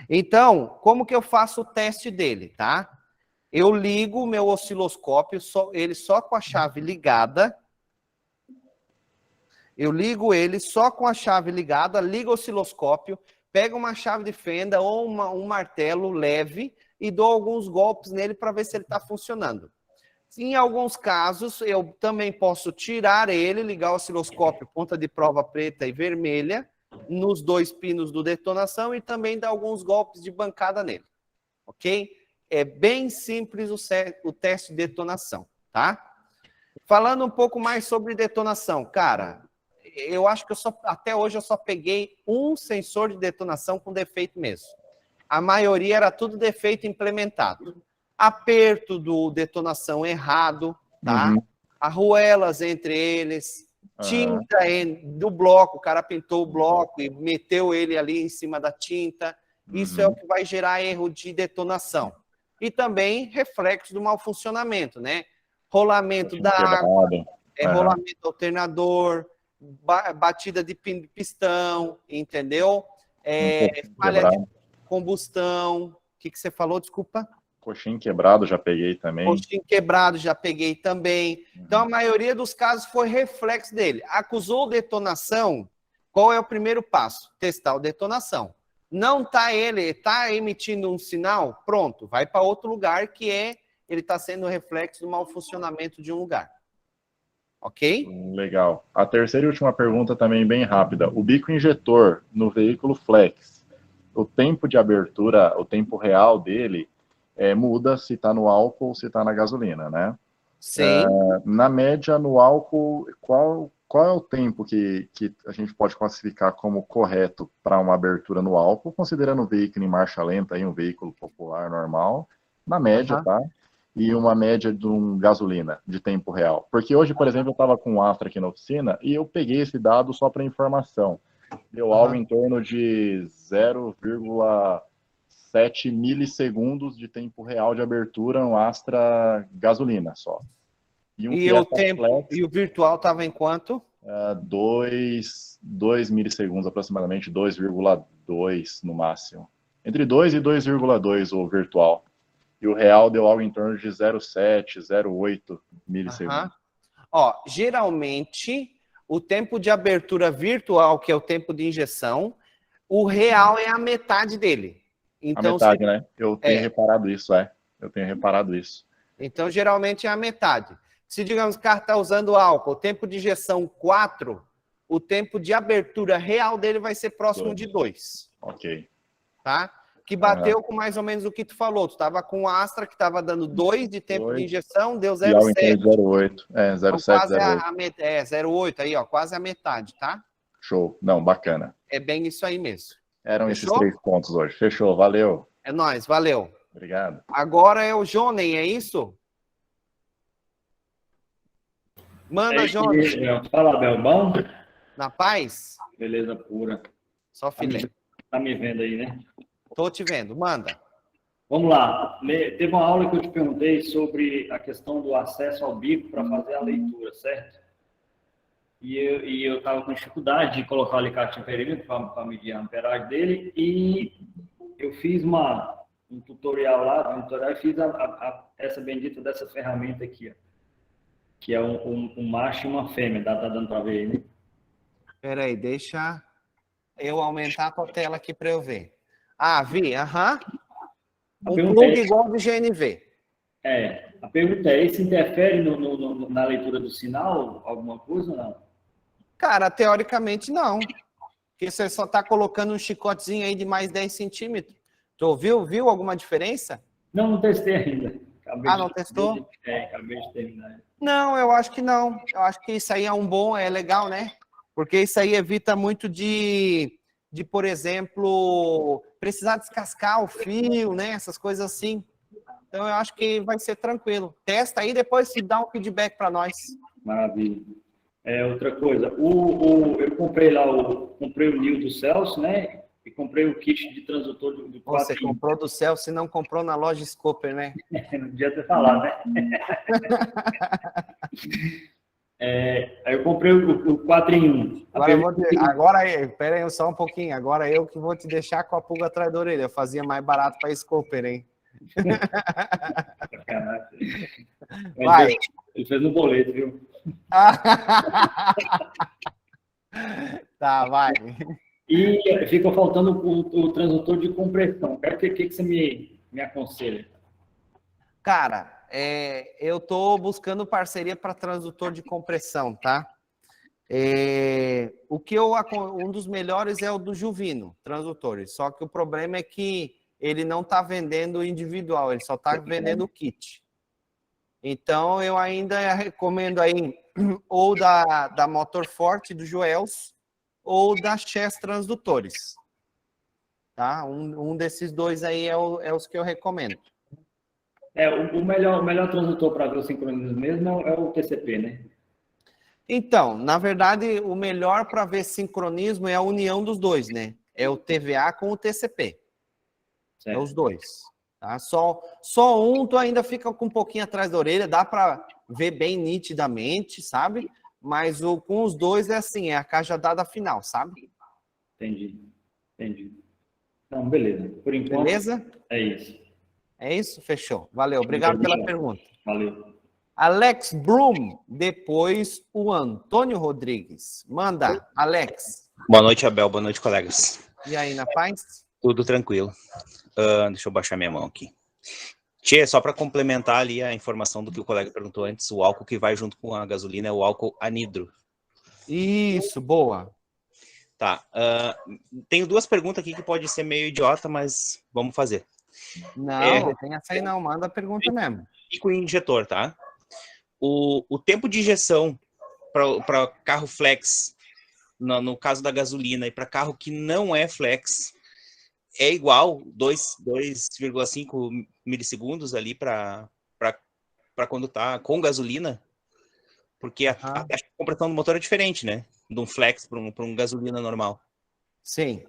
Então, como que eu faço o teste dele, tá? Eu ligo o meu osciloscópio, ele só com a chave ligada. Eu ligo ele só com a chave ligada, ligo o osciloscópio, pego uma chave de fenda ou um martelo leve e dou alguns golpes nele para ver se ele está funcionando. Em alguns casos, eu também posso tirar ele, ligar o osciloscópio ponta de prova preta e vermelha nos 2 pinos do detonação e também dar alguns golpes de bancada nele, ok? É bem simples o teste de detonação, tá? Falando um pouco mais sobre detonação, cara, eu acho que até hoje eu só peguei um sensor de detonação com defeito mesmo. A maioria era tudo defeito implementado. Aperto do detonação errado, tá? Uhum. Arruelas entre eles, tinta do bloco, o cara pintou o bloco e meteu ele ali em cima da tinta. Isso é o que vai gerar erro de detonação. E também reflexo do mau funcionamento, né? Rolamento da água, rolamento do alternador, batida de pistão, entendeu? Falha de combustão. O que você falou? Desculpa. Coxim quebrado já peguei também. Coxim quebrado já peguei também. Então, a maioria dos casos foi reflexo dele. Acusou detonação, qual é o primeiro passo? Testar a detonação. Não está emitindo um sinal? Pronto, vai para outro lugar que ele está sendo reflexo do mau funcionamento de um lugar. Ok? Legal. A terceira e última pergunta também bem rápida. O bico injetor no veículo flex, o tempo de abertura, o tempo real dele, muda se está no álcool ou se está na gasolina, né? Sim. Na média, no álcool, qual é o tempo que a gente pode classificar como correto para uma abertura no álcool, considerando um veículo em marcha lenta, aí, um veículo popular normal, na média, tá? E uma média de um gasolina, de tempo real. Porque hoje, por exemplo, eu estava com um Astra aqui na oficina e eu peguei esse dado só para informação. Deu algo em torno de 0,7 milissegundos de tempo real de abertura no Astra gasolina só. E o tempo, e o virtual estava em quanto? 2 milissegundos aproximadamente, 2,2 no máximo. Entre 2 e 2,2 o virtual. E o real deu algo em torno de 0,7, 0,8 milissegundos. Ó, geralmente, o tempo de abertura virtual, que é o tempo de injeção, o real é a metade dele. Então, a metade, né? Eu tenho reparado isso, Eu tenho reparado isso. Então, geralmente é a metade. Se, digamos, o carro está usando álcool, o tempo de injeção 4, o tempo de abertura real dele vai ser próximo de 2. Ok. Tá? Que bateu com mais ou menos o que tu falou. Tu estava com o Astra, que estava dando 2 de tempo de injeção, deu 0,7. 0,8. 0,7, 0,8. 0,8 aí, ó, quase a metade, tá? Show. Não, bacana. É bem isso aí mesmo. Eram esses 3 pontos hoje. Fechou, valeu. É nóis, valeu. Obrigado. Agora é o Jonen, é isso? Manda, Jones. Fala, Abel, bom? Na paz? Beleza pura. Só filé. Tá me vendo aí, né? Tô te vendo, manda. Vamos lá. Teve uma aula que eu te perguntei sobre a questão do acesso ao bico para fazer a leitura, certo? E eu estava com dificuldade de colocar o alicate em perímetro para medir a amperagem dele e eu fiz um tutorial lá, e fiz essa bendita dessa ferramenta aqui, ó. Que é um macho e uma fêmea. Tá dando para ver aí, né? Espera aí, deixa eu aumentar a tua tela aqui para eu ver. Vi, Um plug igual do GNV. A pergunta é, isso interfere na leitura do sinal, alguma coisa ou não? Cara, teoricamente não. Porque você só está colocando um chicotezinho aí de mais 10 centímetros. Tu viu alguma diferença? Não testei ainda. Não testou? Acabei de terminar. Não, eu acho que não. Eu acho que isso aí é legal, né? Porque isso aí evita muito de, por exemplo, precisar descascar o fio, né? Essas coisas assim. Então, eu acho que vai ser tranquilo. Testa aí, depois se dá um feedback para nós. Maravilha. Outra coisa, eu comprei comprei o Nil do Celso, né? E comprei o kit de transdutor do 4. Você comprou do Celso e não comprou na loja Scoper, né? Não podia ter falado, né? Aí eu comprei o 4 em 1. Agora aí, pera aí só um pouquinho. Agora eu que vou te deixar com a pulga atrás da orelha. Eu fazia mais barato para Scoper, hein? Vai. Ele fez no boleto, viu? Tá, vai. E fica faltando o transdutor de compressão. O que você me aconselha? Cara, eu tô buscando parceria para transdutor de compressão, tá? Um dos melhores é o do Juvino, transdutores. Só que o problema é que ele não está vendendo individual, ele só está vendendo o kit. Então, eu ainda recomendo aí ou da Motor Forte, do Joels, ou da Chess Transdutores. Tá? Um desses dois aí é os que eu recomendo. O melhor transdutor para ver o sincronismo mesmo é o TCP, né? Então, na verdade, o melhor para ver sincronismo é a união dos dois, né? É o TVA com o TCP. Certo. É os dois. Tá? Só um tu ainda fica com um pouquinho atrás da orelha, dá para ver bem nitidamente, sabe? Mas com os dois é assim, é a cajadada final, sabe? Entendi. Então, beleza. Por enquanto, beleza? É isso. É isso? Fechou. Valeu. Obrigado pela pergunta. Valeu. Alex Brum, depois o Antônio Rodrigues. Manda, Alex. Boa noite, Abel. Boa noite, colegas. E aí, na paz? Tudo tranquilo. Deixa eu baixar minha mão aqui. Tchê, só para complementar ali a informação do que o colega perguntou antes, o álcool que vai junto com a gasolina é o álcool anidro. Isso, boa. Tá. Tenho duas perguntas aqui que pode ser meio idiota, mas vamos fazer. Não, tem essa aí não. Manda a pergunta mesmo. E com o injetor, tá? O tempo de injeção para carro flex, no caso da gasolina, e para carro que não é flex, é igual 2,5 milissegundos ali para quando tá com gasolina? Porque a taxa de compressão do motor é diferente, né? De um flex para um gasolina normal. Sim.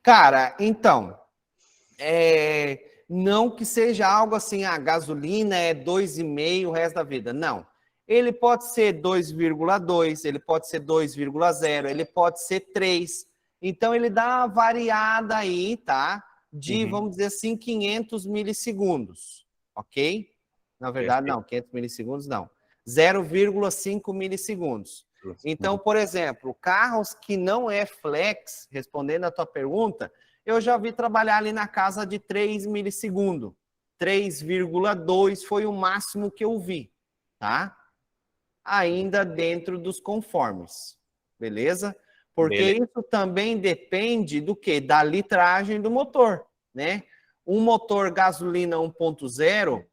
Cara, então, não que seja algo assim, a gasolina é 2,5 o resto da vida. Não. Ele pode ser 2,2, ele pode ser 2,0, ele pode ser 3. Então, ele dá uma variada aí, tá? De, vamos dizer assim, 500 milissegundos, ok? Na verdade, não, 500 milissegundos não. 0,5 milissegundos. Então, por exemplo, carros que não é flex, respondendo a tua pergunta, eu já vi trabalhar ali na casa de 3 milissegundos. 3,2 foi o máximo que eu vi, tá? Ainda dentro dos conformes, beleza? Porque isso também depende do quê? Da litragem do motor, né? Um motor gasolina 1.0,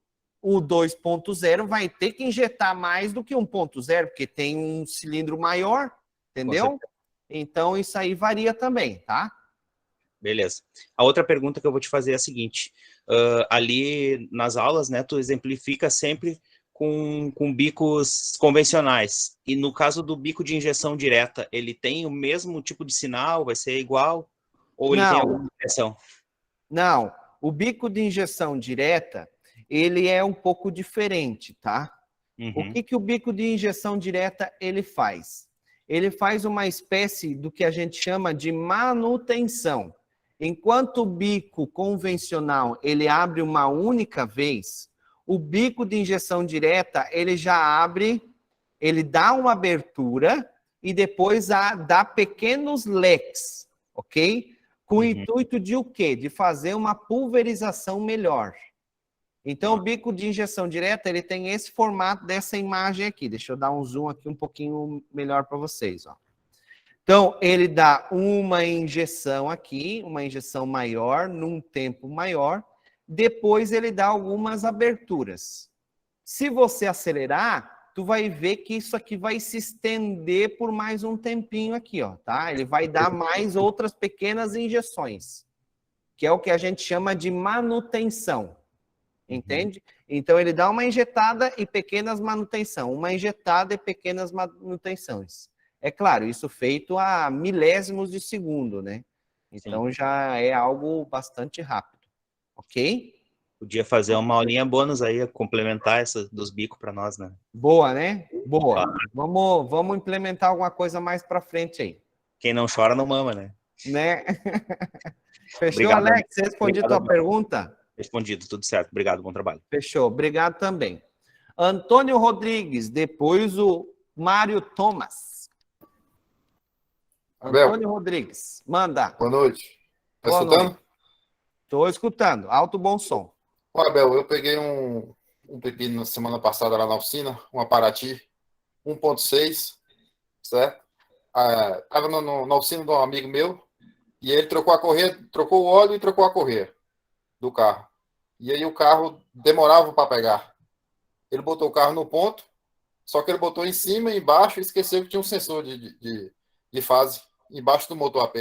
o 2.0 vai ter que injetar mais do que 1.0, porque tem um cilindro maior, entendeu? Então, isso aí varia também, tá? Beleza. A outra pergunta que eu vou te fazer é a seguinte. Ali nas aulas, né, tu exemplifica sempre com bicos convencionais. E no caso do bico de injeção direta, ele tem o mesmo tipo de sinal? Vai ser igual? Ou ele tem alguma injeção? Não. O bico de injeção direta, ele é um pouco diferente, tá? O que o bico de injeção direta ele faz? Ele faz uma espécie do que a gente chama de manutenção. Enquanto o bico convencional ele abre uma única vez, o bico de injeção direta, ele já abre, ele dá uma abertura e depois dá pequenos leques, ok? Com o intuito de o quê? De fazer uma pulverização melhor. Então, o bico de injeção direta, ele tem esse formato dessa imagem aqui. Deixa eu dar um zoom aqui um pouquinho melhor para vocês, ó. Então, ele dá uma injeção aqui, uma injeção maior, num tempo maior. Depois, ele dá algumas aberturas. Se você acelerar, tu vai ver que isso aqui vai se estender por mais um tempinho aqui, ó, tá? Ele vai dar mais outras pequenas injeções, que é o que a gente chama de manutenção. Entende? Então, ele dá uma injetada e pequenas manutenção. Uma injetada e pequenas manutenções. É claro, isso feito a milésimos de segundo, né? Então, já é algo bastante rápido. Ok? Podia fazer uma aulinha bônus aí, complementar essa dos bicos para nós, né? Boa, né? Boa. Vamos implementar alguma coisa mais para frente aí. Quem não chora não mama, né? Né? Fechou, Obrigado, Alex? Respondi a tua pergunta? Respondido, tudo certo. Obrigado, bom trabalho. Fechou, obrigado também. Antônio Rodrigues, depois o Mário Thomas. Abel, Antônio Rodrigues, manda. boa noite. Tá Boa escutando? noite. Estou escutando, alto bom som. Ô, Abel, eu peguei um pepino na semana passada lá na oficina, um Paraty 1.6, certo? Estava na oficina de um amigo meu e ele trocou a correia, trocou o óleo e trocou a correia do carro. E aí o carro demorava para pegar. Ele botou o carro no ponto, só que ele botou em cima e embaixo e esqueceu que tinha um sensor de fase embaixo do motor AP.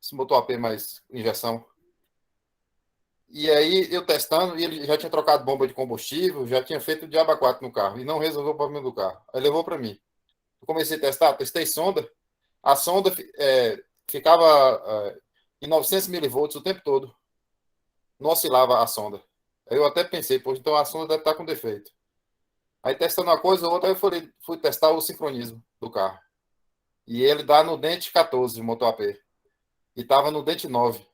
Esse motor AP mais injeção. E aí eu testando, e ele já tinha trocado bomba de combustível, já tinha feito o diabo 4 no carro, e não resolveu o problema do carro. Aí levou para mim. Eu comecei a testar, testei sonda. A sonda ficava em 900 milivolts o tempo todo. Não oscilava a sonda. Aí eu até pensei, pô, então a sonda deve estar com defeito. Aí testando uma coisa ou outra, eu fui testar o sincronismo do carro. E ele dá no dente 14 de motor AP. E estava no dente 9.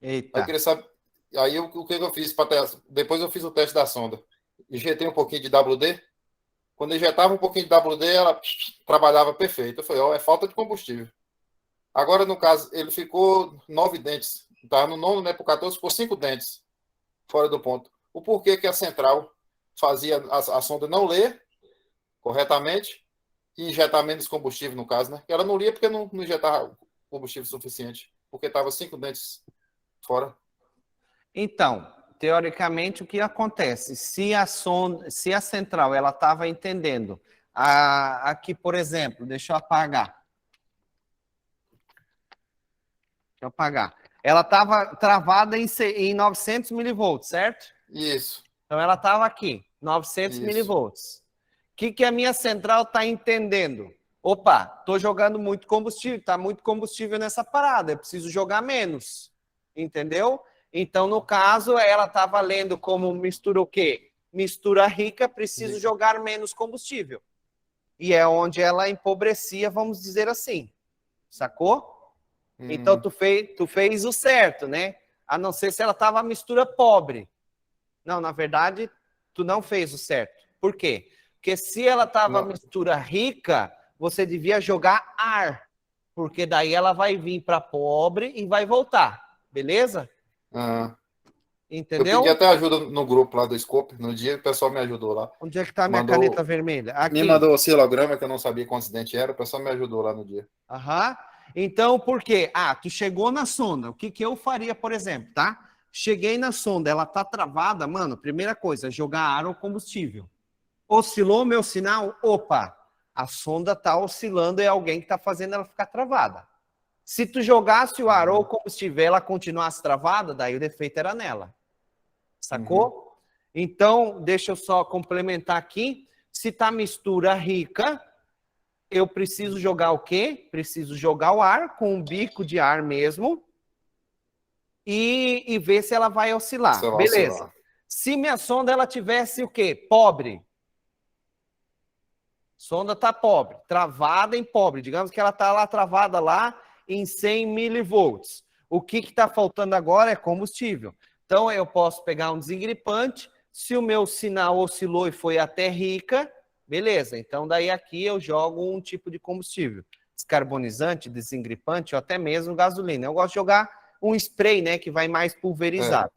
Eita. Aí eu queria saber. Aí o que eu fiz para testar? Depois eu fiz o teste da sonda. Injetei um pouquinho de WD. Quando injetava um pouquinho de WD, ela trabalhava perfeito. Eu falei, ó, é falta de combustível. Agora, no caso, ele ficou 9 dentes. Estava no 9, né, por 14, ficou 5 dentes fora do ponto. O porquê que a central fazia a sonda não ler corretamente e injetar menos combustível, no caso, né? Ela não lia porque não injetava combustível suficiente, porque estava 5 dentes fora. Então, teoricamente, o que acontece? Se a central ela estava entendendo, aqui, por exemplo, deixa eu apagar. Ela estava travada em 900 milivolts, certo? Isso. Então, ela estava aqui, 900 milivolts. O que a minha central está entendendo? Opa, estou jogando muito combustível, está muito combustível nessa parada, eu preciso jogar menos, entendeu? Então, no caso, ela estava lendo como mistura o quê? Mistura rica, preciso jogar menos combustível. E é onde ela empobrecia, vamos dizer assim. Sacou? Então, tu fez o certo, né? A não ser se ela estava mistura pobre. Não, na verdade, tu não fez o certo. Por quê? Porque se ela estava mistura rica, você devia jogar ar. Porque daí ela vai vir para pobre e vai voltar. Beleza? Entendeu? Eu pedi até ajuda no grupo lá do Scope. No dia o pessoal me ajudou lá. Onde é que está a minha caneta vermelha? Aqui. Me mandou o oscilograma, que eu não sabia quantos dentes era. O pessoal me ajudou lá no dia. Então, por quê? Tu chegou na sonda. O que eu faria, por exemplo, tá? Cheguei na sonda, ela tá travada, mano. Primeira coisa, jogar ar ou combustível. Oscilou meu sinal? Opa, a sonda tá oscilando, é alguém que tá fazendo ela ficar travada. Se tu jogasse o ar ou o combustível e ela continuasse travada, daí o defeito era nela. Sacou? Então, deixa eu só complementar aqui. Se tá mistura rica, eu preciso jogar o quê? Preciso jogar o ar com um bico de ar mesmo e ver se ela vai oscilar. Beleza. Oscilar. Se minha sonda ela tivesse o quê? Pobre. Sonda tá pobre, travada em pobre. Digamos que ela tá lá travada lá em 100 milivolts. O que está faltando agora é combustível. Então, eu posso pegar um desengripante. Se o meu sinal oscilou e foi até rica, beleza. Então, daí aqui eu jogo um tipo de combustível. Descarbonizante, desengripante ou até mesmo gasolina. Eu gosto de jogar um spray, né, que vai mais pulverizado.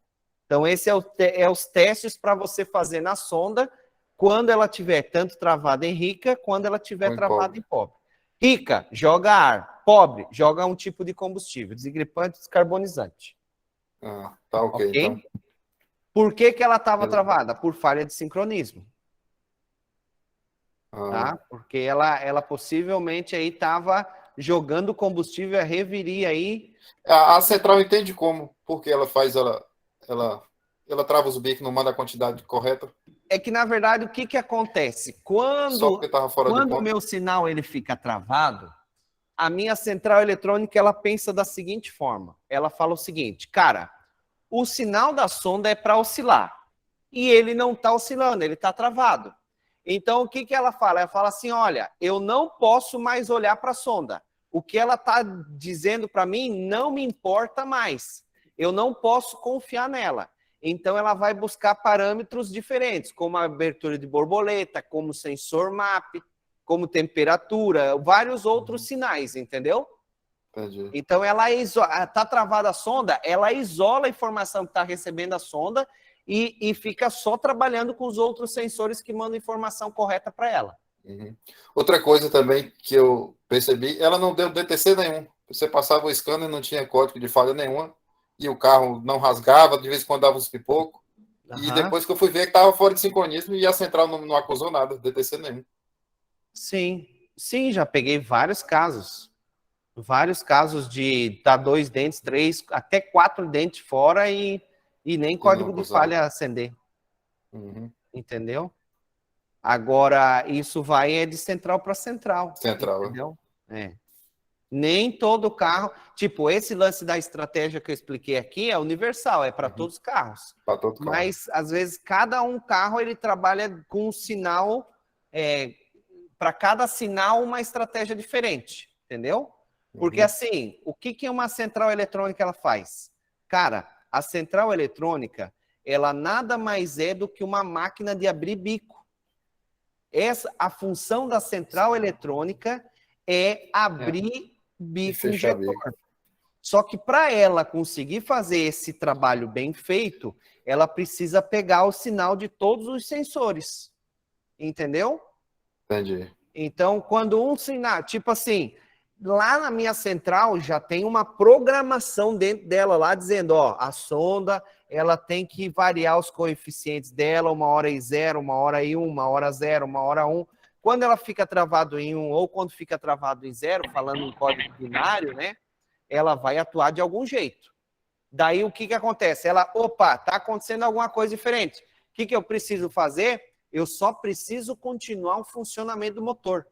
Então, esse é os testes para você fazer na sonda quando ela estiver tanto travada em rica, quando ela estiver travada em pobre. Rica, joga ar. Pobre, joga um tipo de combustível, desengripante, descarbonizante. Ah, tá ok, então. Por que ela estava travada? Por falha de sincronismo. Tá? Porque ela possivelmente aí estava jogando combustível, reviria aí. A central entende como? Porque ela faz, ela trava os bicos, não manda a quantidade correta? É que, na verdade, o que acontece? Só porque estava fora de Quando ponto? o meu sinal ele fica travado, a minha central eletrônica ela pensa da seguinte forma. Ela fala o seguinte, cara, o sinal da sonda é para oscilar. E ele não está oscilando, ele está travado. Então, o que ela fala? Ela fala assim, olha, eu não posso mais olhar para a sonda. O que ela está dizendo para mim não me importa mais. Eu não posso confiar nela. Então, ela vai buscar parâmetros diferentes, como a abertura de borboleta, como sensor MAP, como temperatura, vários outros sinais, entendeu? Entendi. Então, ela está travada a sonda, ela isola a informação que está recebendo a sonda e fica só trabalhando com os outros sensores que mandam informação correta para ela. Uhum. Outra coisa também que eu percebi, ela não deu DTC nenhum. Você passava o scanner e não tinha código de falha nenhuma, e o carro não rasgava, de vez em quando dava uns pipocos. E depois que eu fui ver que estava fora de sincronismo e a central não acusou nada, DTC nenhum. Sim, já peguei vários casos. Vários casos de dar 2 dentes, 3, até 4 dentes fora e nem código de falha acender. Uhum. Entendeu? Agora, isso vai de central para central. Central, entendeu? Nem todo carro... Tipo, esse lance da estratégia que eu expliquei aqui é universal, é para todos os carros. Para todo carro. Mas, às vezes, cada um carro ele trabalha com um sinal... para cada sinal, uma estratégia diferente. Entendeu? Porque, assim, o que uma central eletrônica ela faz? Cara, a central eletrônica, ela nada mais é do que uma máquina de abrir bico. A função da central eletrônica é abrir bico injetor. Só que para ela conseguir fazer esse trabalho bem feito, ela precisa pegar o sinal de todos os sensores. Entendeu? Entendi. Então, quando um sinal, tipo assim, lá na minha central já tem uma programação dentro dela lá dizendo, ó, a sonda, ela tem que variar os coeficientes dela, 1 hora em 0, 1 hora em 1, 1 hora 0, 1 hora 1. Quando ela fica travado em 1 ou quando fica travado em 0, falando em código binário, né, ela vai atuar de algum jeito. Daí o que acontece? Ela, opa, tá acontecendo alguma coisa diferente. O que eu preciso fazer? Eu só preciso continuar o funcionamento do motor.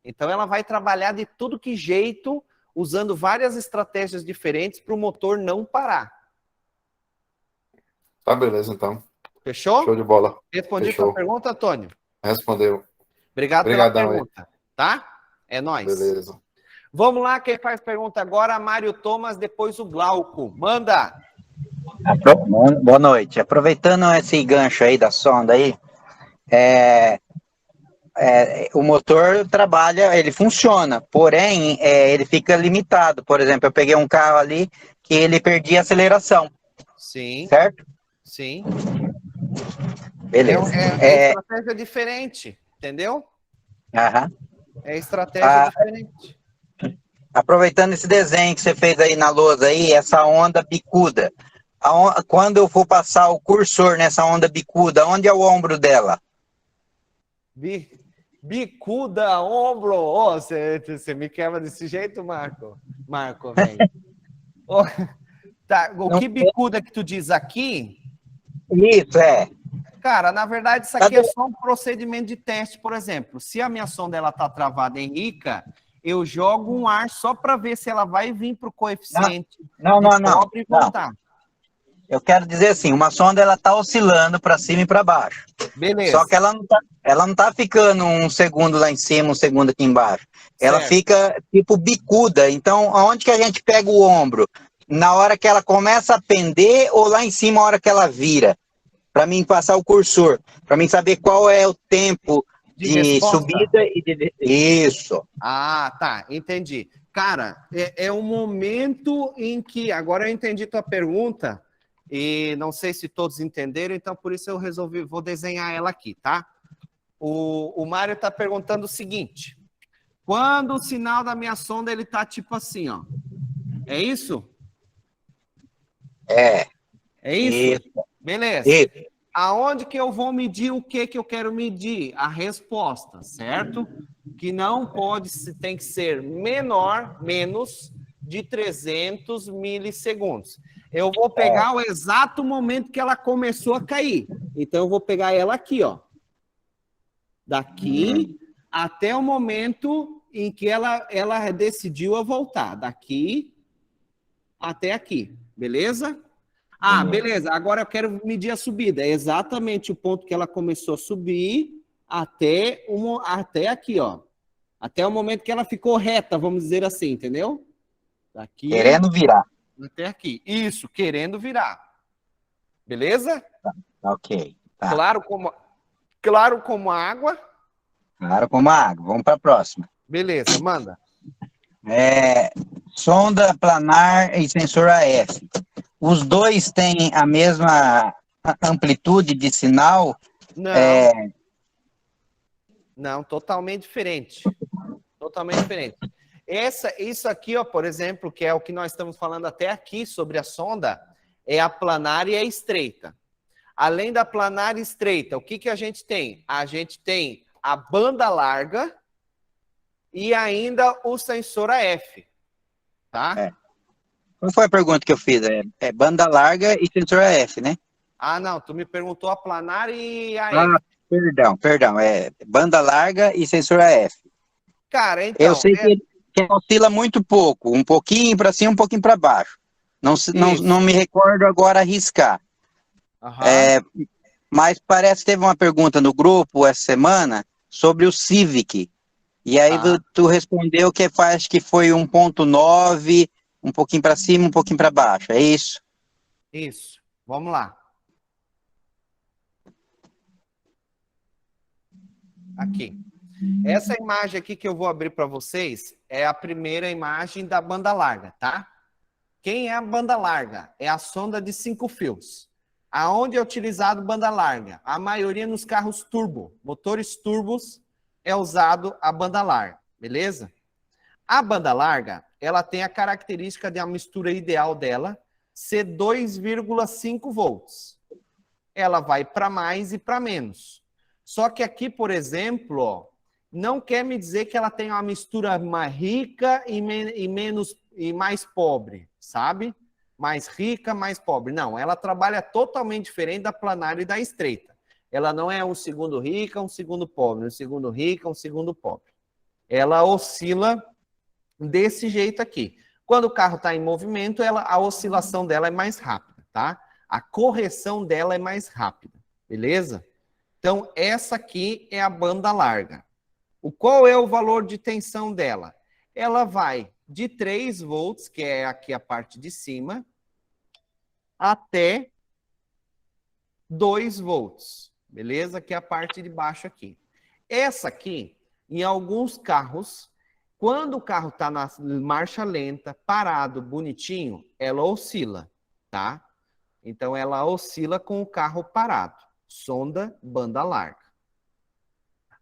Então, ela vai trabalhar de tudo que jeito, usando várias estratégias diferentes para o motor não parar. Tá, beleza, então. Fechou? Show de bola. Respondi a tua pergunta, Antônio? Respondeu. Obrigado pela pergunta, tá? É nóis. Beleza. Vamos lá, quem faz pergunta agora, Mário Thomas, depois o Glauco. Manda! Boa noite. Aproveitando esse gancho aí da sonda aí, o motor trabalha, ele funciona, porém, ele fica limitado. Por exemplo, eu peguei um carro ali que ele perdia aceleração. Sim. Certo? Sim. Beleza. É estratégia diferente, entendeu? Aham. É estratégia diferente. Aproveitando esse desenho que você fez aí na lousa aí, essa onda bicuda. Quando eu for passar o cursor nessa onda bicuda, onde é o ombro dela? Bicuda, ombro. Oh, você me quebra desse jeito, Marco, velho. Oh, tá, o que bicuda que tu diz aqui? Isso, Cara, na verdade, isso aqui é só um procedimento de teste, por exemplo. Se a minha sonda ela tá travada em rica, eu jogo um ar só para ver se ela vai vir para o coeficiente não. e voltar. Eu quero dizer assim, uma sonda ela tá oscilando para cima e para baixo. Beleza. Só que ela não tá ficando 1 segundo lá em cima, 1 segundo aqui embaixo. Ela fica tipo bicuda. Então, aonde que a gente pega o ombro? Na hora que ela começa a pender ou lá em cima, a hora que ela vira? Para mim passar o cursor, para mim saber qual é o tempo de subida e de... Isso. Ah, tá, entendi. Cara, é um momento em que... Agora eu entendi tua pergunta e não sei se todos entenderam, então por isso eu resolvi, vou desenhar ela aqui, tá? O Mário está perguntando o seguinte, Quando o sinal da minha sonda ele tá tipo assim, ó. É isso? É. É isso? Isso. Beleza. Isso. Aonde que eu vou medir o que eu quero medir? A resposta, certo? Que não pode, tem que ser menos de 300 milissegundos. Eu vou pegar o exato momento que ela começou a cair. Então, eu vou pegar ela aqui, ó. Daqui até o momento em que ela decidiu a voltar. Daqui até aqui, beleza? Ah, beleza. Agora eu quero medir a subida. É exatamente o ponto que ela começou a subir até aqui, ó. Até o momento que ela ficou reta, vamos dizer assim, entendeu? Daqui Querendo virar. até aqui. Isso, querendo virar. Beleza? Ok. Tá. Claro como água. Claro como a água. Vamos para a próxima. Beleza, manda. Sonda planar e sensor AF. Os dois têm a mesma amplitude de sinal? Não. Não, totalmente diferente. Totalmente diferente. Isso aqui, ó, por exemplo, que é o que nós estamos falando até aqui sobre a sonda, é a planar e a estreita. Além da planar e estreita, o que a gente tem? A gente tem a banda larga e ainda o sensor AF. Tá? Qual foi a pergunta que eu fiz? É banda larga e sensor AF, né? Ah, não, tu me perguntou a planar e a Ah, perdão. É banda larga e sensor AF. Cara, então... Eu sei que oscila muito pouco, um pouquinho para cima, um pouquinho para baixo. Não me recordo agora arriscar. Mas parece que teve uma pergunta no grupo essa semana sobre o Civic. E aí tu respondeu que acho que foi 1.9, um pouquinho para cima, um pouquinho para baixo. É isso? Isso. Vamos lá. Aqui. Essa imagem aqui que eu vou abrir para vocês é a primeira imagem da banda larga, tá? Quem é a banda larga? É a sonda de 5 fios. Aonde é utilizado banda larga? A maioria nos carros turbo, motores turbos, é usado a banda larga, beleza? A banda larga, ela tem a característica de a mistura ideal dela ser 2,5 volts. Ela vai para mais e para menos. Só que aqui, por exemplo, ó, não quer me dizer que ela tem uma mistura mais rica e mais pobre, sabe? Mais rica, mais pobre. Não, ela trabalha totalmente diferente da planar e da estreita. Ela não é um segundo rica, um segundo pobre, um segundo rica, um segundo pobre. Ela oscila desse jeito aqui. Quando o carro está em movimento, a oscilação dela é mais rápida, tá? A correção dela é mais rápida, beleza? Então, essa aqui é a banda larga. Qual é o valor de tensão dela? Ela vai de 3 volts, que é aqui a parte de cima, até 2 volts, beleza? Que é a parte de baixo aqui. Essa aqui, em alguns carros, quando o carro está na marcha lenta, parado, bonitinho, ela oscila, tá? Então, ela oscila com o carro parado. Sonda, banda larga.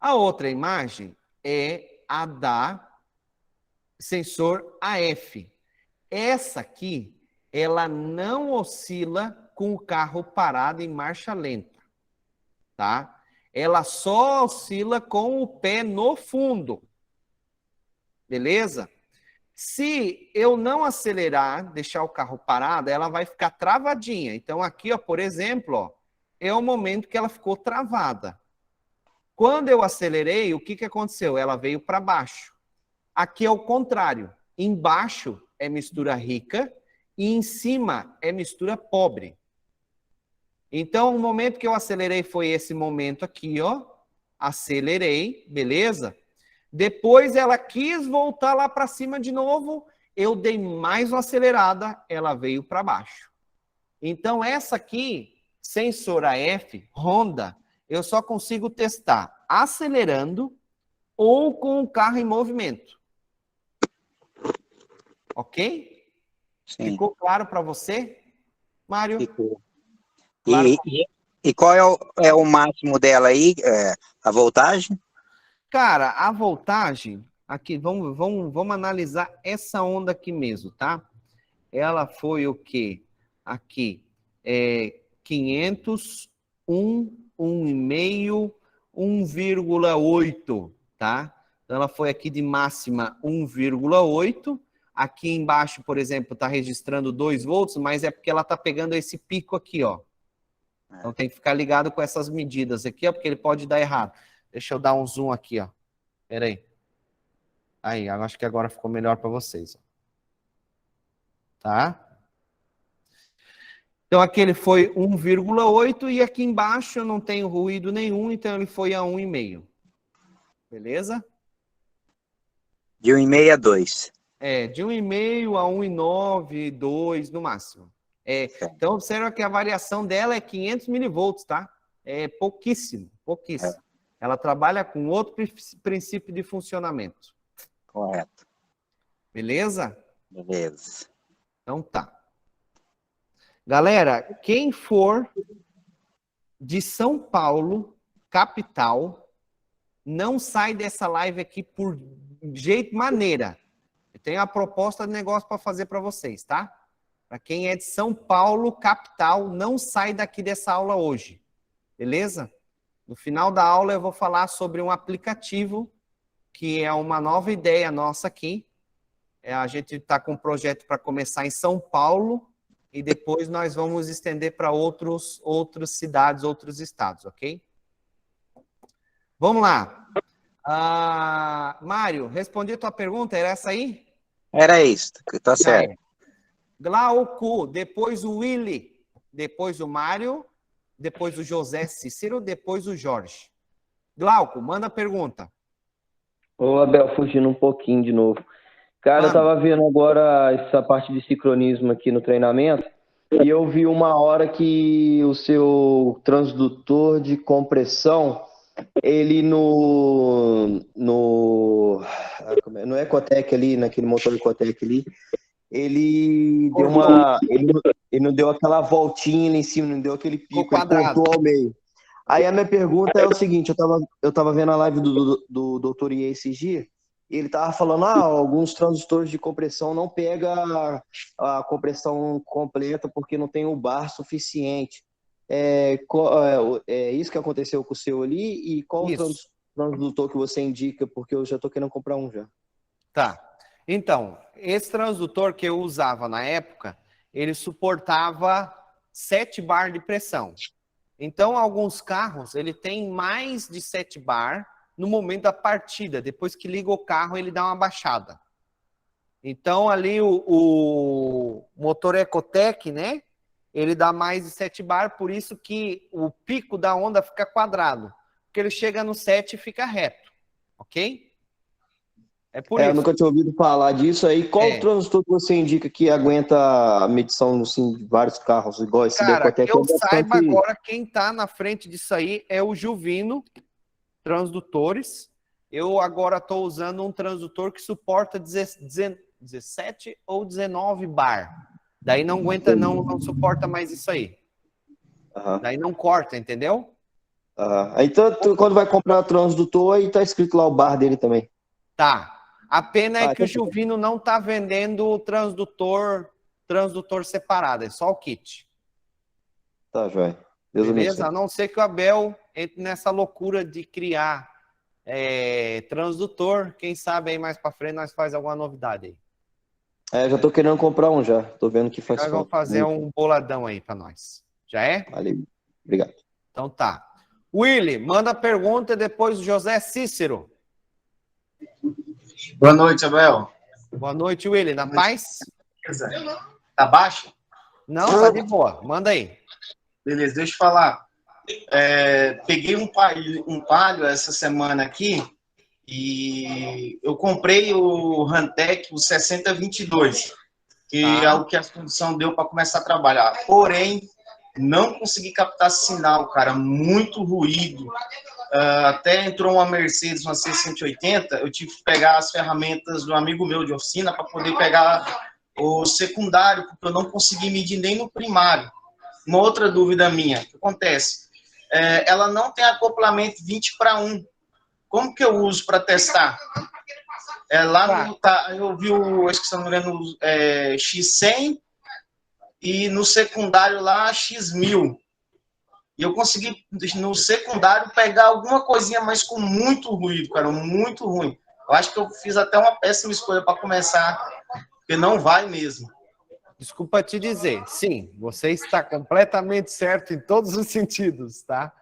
A outra imagem é a da sensor AF. Essa aqui, ela não oscila com o carro parado em marcha lenta, tá? Ela só oscila com o pé no fundo. Beleza? Se eu não acelerar, deixar o carro parado, ela vai ficar travadinha. Então, aqui, ó, por exemplo, ó, é o momento que ela ficou travada. Quando eu acelerei, o que aconteceu? Ela veio para baixo. Aqui é o contrário. Embaixo é mistura rica e em cima é mistura pobre. Então, o momento que eu acelerei foi esse momento aqui, ó. Acelerei, beleza? Depois ela quis voltar lá para cima de novo, eu dei mais uma acelerada, ela veio para baixo. Então, essa aqui, sensor AF, Honda, eu só consigo testar acelerando ou com o carro em movimento. Ok? Sim. Ficou claro para você, Mário? Ficou. Claro. E qual é o máximo dela aí, a voltagem? Cara, a voltagem aqui, vamos analisar essa onda aqui mesmo, tá? Ela foi o quê? Aqui, 500, 1,5, 1,8, tá? Então, ela foi aqui de máxima 1,8. Aqui embaixo, por exemplo, está registrando 2 volts, mas é porque ela está pegando esse pico aqui, ó. Então, tem que ficar ligado com essas medidas aqui, ó, porque ele pode dar errado. Deixa eu dar um zoom aqui, ó. Pera aí. Aí, eu acho que agora ficou melhor para vocês. Ó. Tá? Então, aqui ele foi 1,8 e aqui embaixo eu não tenho ruído nenhum, então ele foi a 1,5. Beleza? De 1,5 a 2. De 1,5 a 1,9, 2 no máximo. Então, observa que a variação dela é 500 milivolts, tá? É pouquíssimo, pouquíssimo. Ela trabalha com outro princípio de funcionamento. Correto. Beleza? Beleza. Então tá. Galera, quem for de São Paulo, capital, não sai dessa live aqui por jeito, maneira. Eu tenho a proposta de negócio para fazer para vocês, tá? Para quem é de São Paulo, capital, não sai daqui dessa aula hoje. Beleza? No final da aula eu vou falar sobre um aplicativo que é uma nova ideia nossa aqui. A gente está com um projeto para começar em São Paulo e depois nós vamos estender para outras cidades, outros estados, ok? Vamos lá. Mário, respondi a tua pergunta, era essa aí? Era isso, tá certo. Glauco, depois o Willy, depois o Mário, depois o José Cícero, depois o Jorge. Glauco, manda a pergunta. Ô, Abel, fugindo um pouquinho de novo. Cara, eu tava vendo agora essa parte de sincronismo aqui no treinamento e eu vi uma hora que o seu transdutor de compressão, ele no Ecotec ali, naquele motor Ecotec ali, ele deu ele não deu aquela voltinha ali em cima, não deu aquele pico, ele cortou ao meio. Aí a minha pergunta é o seguinte, eu tava vendo a live do Dr. Iê esses dias, e ele tava falando, alguns transdutores de compressão não pega a compressão completa porque não tem o bar suficiente. É isso que aconteceu com o seu ali? E qual o transdutor que você indica? Porque eu já tô querendo comprar um já. Tá. Então, esse transdutor que eu usava na época, ele suportava 7 bar de pressão. Então, alguns carros, ele tem mais de 7 bar no momento da partida. Depois que liga o carro, ele dá uma baixada. Então, ali o motor Ecotec, né? Ele dá mais de 7 bar, por isso que o pico da onda fica quadrado. Porque ele chega no 7 e fica reto. Ok? É por isso. Eu nunca tinha ouvido falar disso aí. Qual o transdutor que você indica que aguenta a medição assim, de vários carros, igual esse Ecotec? Que eu saiba agora, quem está na frente disso aí é o Juvino Transdutores. Eu agora estou usando um transdutor que suporta 17 ou 19 bar. Daí não aguenta, não suporta mais isso aí. Daí não corta, entendeu? Então, quando vai comprar o transdutor, aí tá escrito lá o bar dele também. Tá. A pena é que o Juvino não tá vendendo o transdutor separado, é só o kit. Tá, joia. Beleza? A não ser que o Abel entre nessa loucura de criar transdutor. Quem sabe aí mais pra frente nós faz alguma novidade aí. Já tô querendo comprar um já. Tô vendo que faz falta. Nós vamos fazer um boladão aí pra nós. Já é? Valeu. Obrigado. Então tá. Willy, manda a pergunta e depois o José Cícero. Boa noite, Abel. Boa noite, Willy. Na paz? Tá baixo? Não, tá de boa. Manda aí. Beleza, deixa eu falar. Peguei um palio essa semana aqui e eu comprei o Hantec, o 6022, que é o que a condição deu para começar a trabalhar. Porém, não consegui captar sinal, cara, muito ruído. Até entrou uma Mercedes, uma C180, eu tive que pegar as ferramentas do amigo meu de oficina para poder pegar o secundário, porque eu não consegui medir nem no primário. Uma outra dúvida minha, o que acontece? Ela não tem acoplamento 20:1. Como que eu uso para testar? Lá no, eu vi acho que se não me engano, X100 e no secundário lá X1000. E eu consegui, no secundário, pegar alguma coisinha, mas com muito ruído, cara, muito ruim. Eu acho que eu fiz até uma péssima escolha para começar, porque não vai mesmo. Desculpa te dizer, sim, você está completamente certo em todos os sentidos, tá?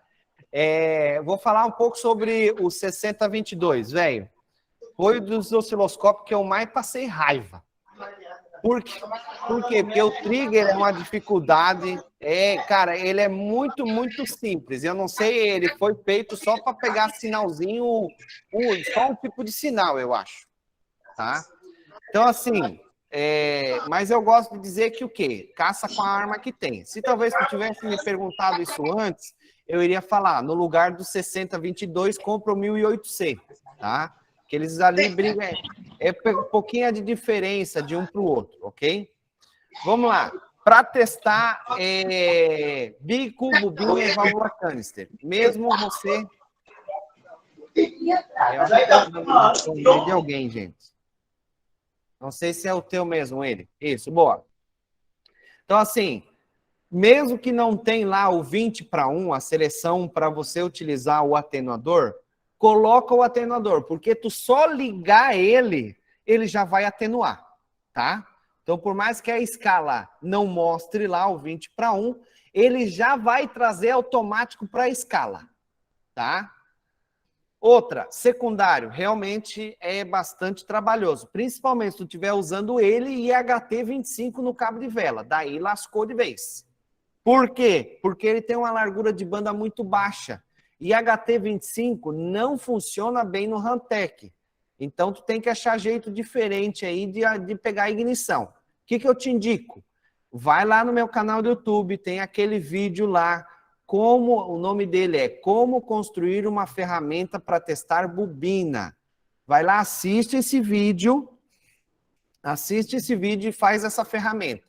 Vou falar um pouco sobre o 6022, velho. Foi dos osciloscópios que eu mais passei raiva. Por quê? Porque o trigger é uma dificuldade. Cara, ele é muito, muito simples. Eu não sei, ele foi feito só para pegar sinalzinho, só um tipo de sinal, eu acho. Tá? Então, assim, mas eu gosto de dizer que o quê? Caça com a arma que tem. Se talvez tu tivesse me perguntado isso antes, eu iria falar, no lugar do 6022, compra o 1008C, tá? Que eles ali brigam, um pouquinho de diferença de um para o outro, ok? Vamos lá. Para testar bico, bobina e válvula canister. Mesmo você... de alguém, gente. Não sei se é o teu mesmo, ele. Isso, boa. Então, assim, mesmo que não tem lá o 20:1, a seleção para você utilizar o atenuador, coloca o atenuador, porque tu só ligar ele já vai atenuar, tá? Então, por mais que a escala não mostre lá o 20:1, ele já vai trazer automático para a escala, tá? Outra, secundário, realmente é bastante trabalhoso, principalmente se tu estiver usando ele e HT25 no cabo de vela, daí lascou de vez. Por quê? Porque ele tem uma largura de banda muito baixa. E HT25 não funciona bem no Rantec. Então, tu tem que achar jeito diferente aí de pegar a ignição. O que eu te indico? Vai lá no meu canal do YouTube, tem aquele vídeo lá, o nome dele é Como Construir uma Ferramenta para Testar Bobina. Vai lá, assiste esse vídeo e faz essa ferramenta.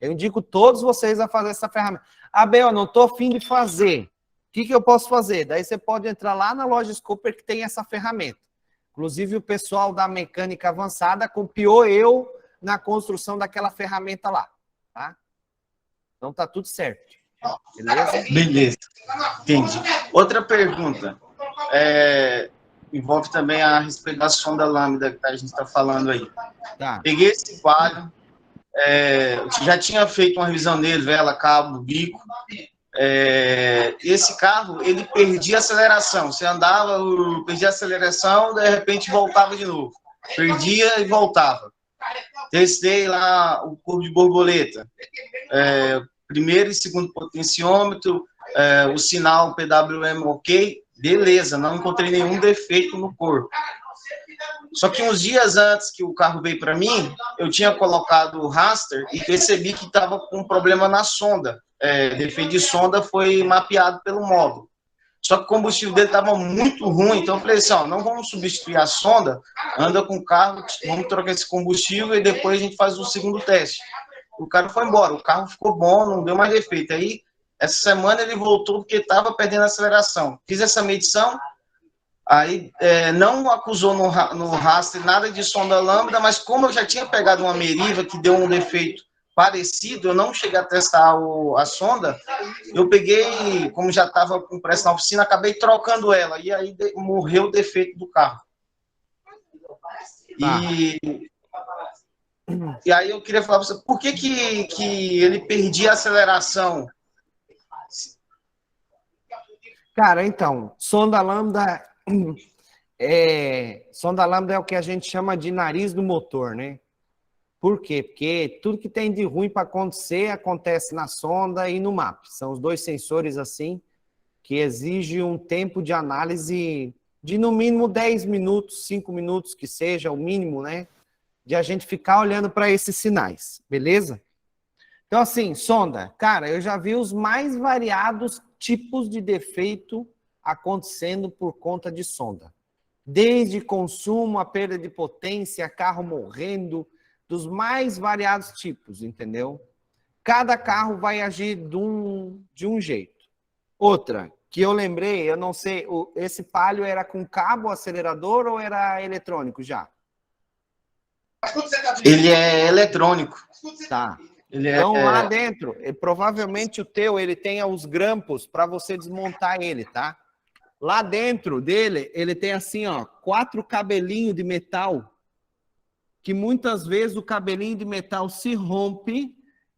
Eu indico todos vocês a fazer essa ferramenta. Abel, eu não estou afim de fazer. O que eu posso fazer? Daí você pode entrar lá na loja Scooper que tem essa ferramenta. Inclusive o pessoal da mecânica avançada copiou eu na construção daquela ferramenta lá. Tá? Então tá tudo certo. Beleza? Beleza. Entendi. Outra pergunta. Envolve também a respeito da sonda lambda que a gente está falando aí. Tá. Peguei esse palio. Já tinha feito uma revisão nele, vela, cabo, bico. Esse carro, ele perdia a aceleração. Você andava, perdia a aceleração, de repente voltava de novo. Perdia e voltava. Testei lá o curvo de borboleta. Primeiro e segundo potenciômetro, o sinal PWM ok, beleza, não encontrei nenhum defeito no corpo. Só que uns dias antes que o carro veio para mim, eu tinha colocado o raster e percebi que estava com um problema na sonda. Defeito de sonda foi mapeado pelo módulo. Só que o combustível dele estava muito ruim, então eu falei assim, não vamos substituir a sonda, anda com o carro, vamos trocar esse combustível e depois a gente faz o segundo teste. O cara foi embora, o carro ficou bom, não deu mais defeito. Aí, essa semana ele voltou porque estava perdendo a aceleração. Fiz essa medição, aí não acusou no raster nada de sonda lambda, mas como eu já tinha pegado uma Meriva que deu um defeito parecido, eu não cheguei a testar a sonda, eu peguei, como já estava com pressa na oficina, acabei trocando ela, e aí morreu o defeito do carro. E aí eu queria falar para você, por que ele perdia a aceleração? Cara, então, sonda lambda é o que a gente chama de nariz do motor, né? Por quê? Porque tudo que tem de ruim para acontecer, acontece na sonda e no MAP. São os dois sensores assim, que exigem um tempo de análise de no mínimo 10 minutos, 5 minutos, que seja o mínimo, né? De a gente ficar olhando para esses sinais, beleza? Então, assim, sonda. Cara, eu já vi os mais variados tipos de defeito acontecendo por conta de sonda. Desde consumo, a perda de potência, carro morrendo, dos mais variados tipos, entendeu? Cada carro vai agir de um jeito. Outra, que eu lembrei, eu não sei, esse Palio era com cabo acelerador ou era eletrônico já? Ele é eletrônico. Tá. Ele Então, lá dentro, provavelmente o teu, ele tenha os grampos para você desmontar ele, tá? Lá dentro dele, ele tem assim, ó, 4 cabelinhos de metal, que muitas vezes o cabelinho de metal se rompe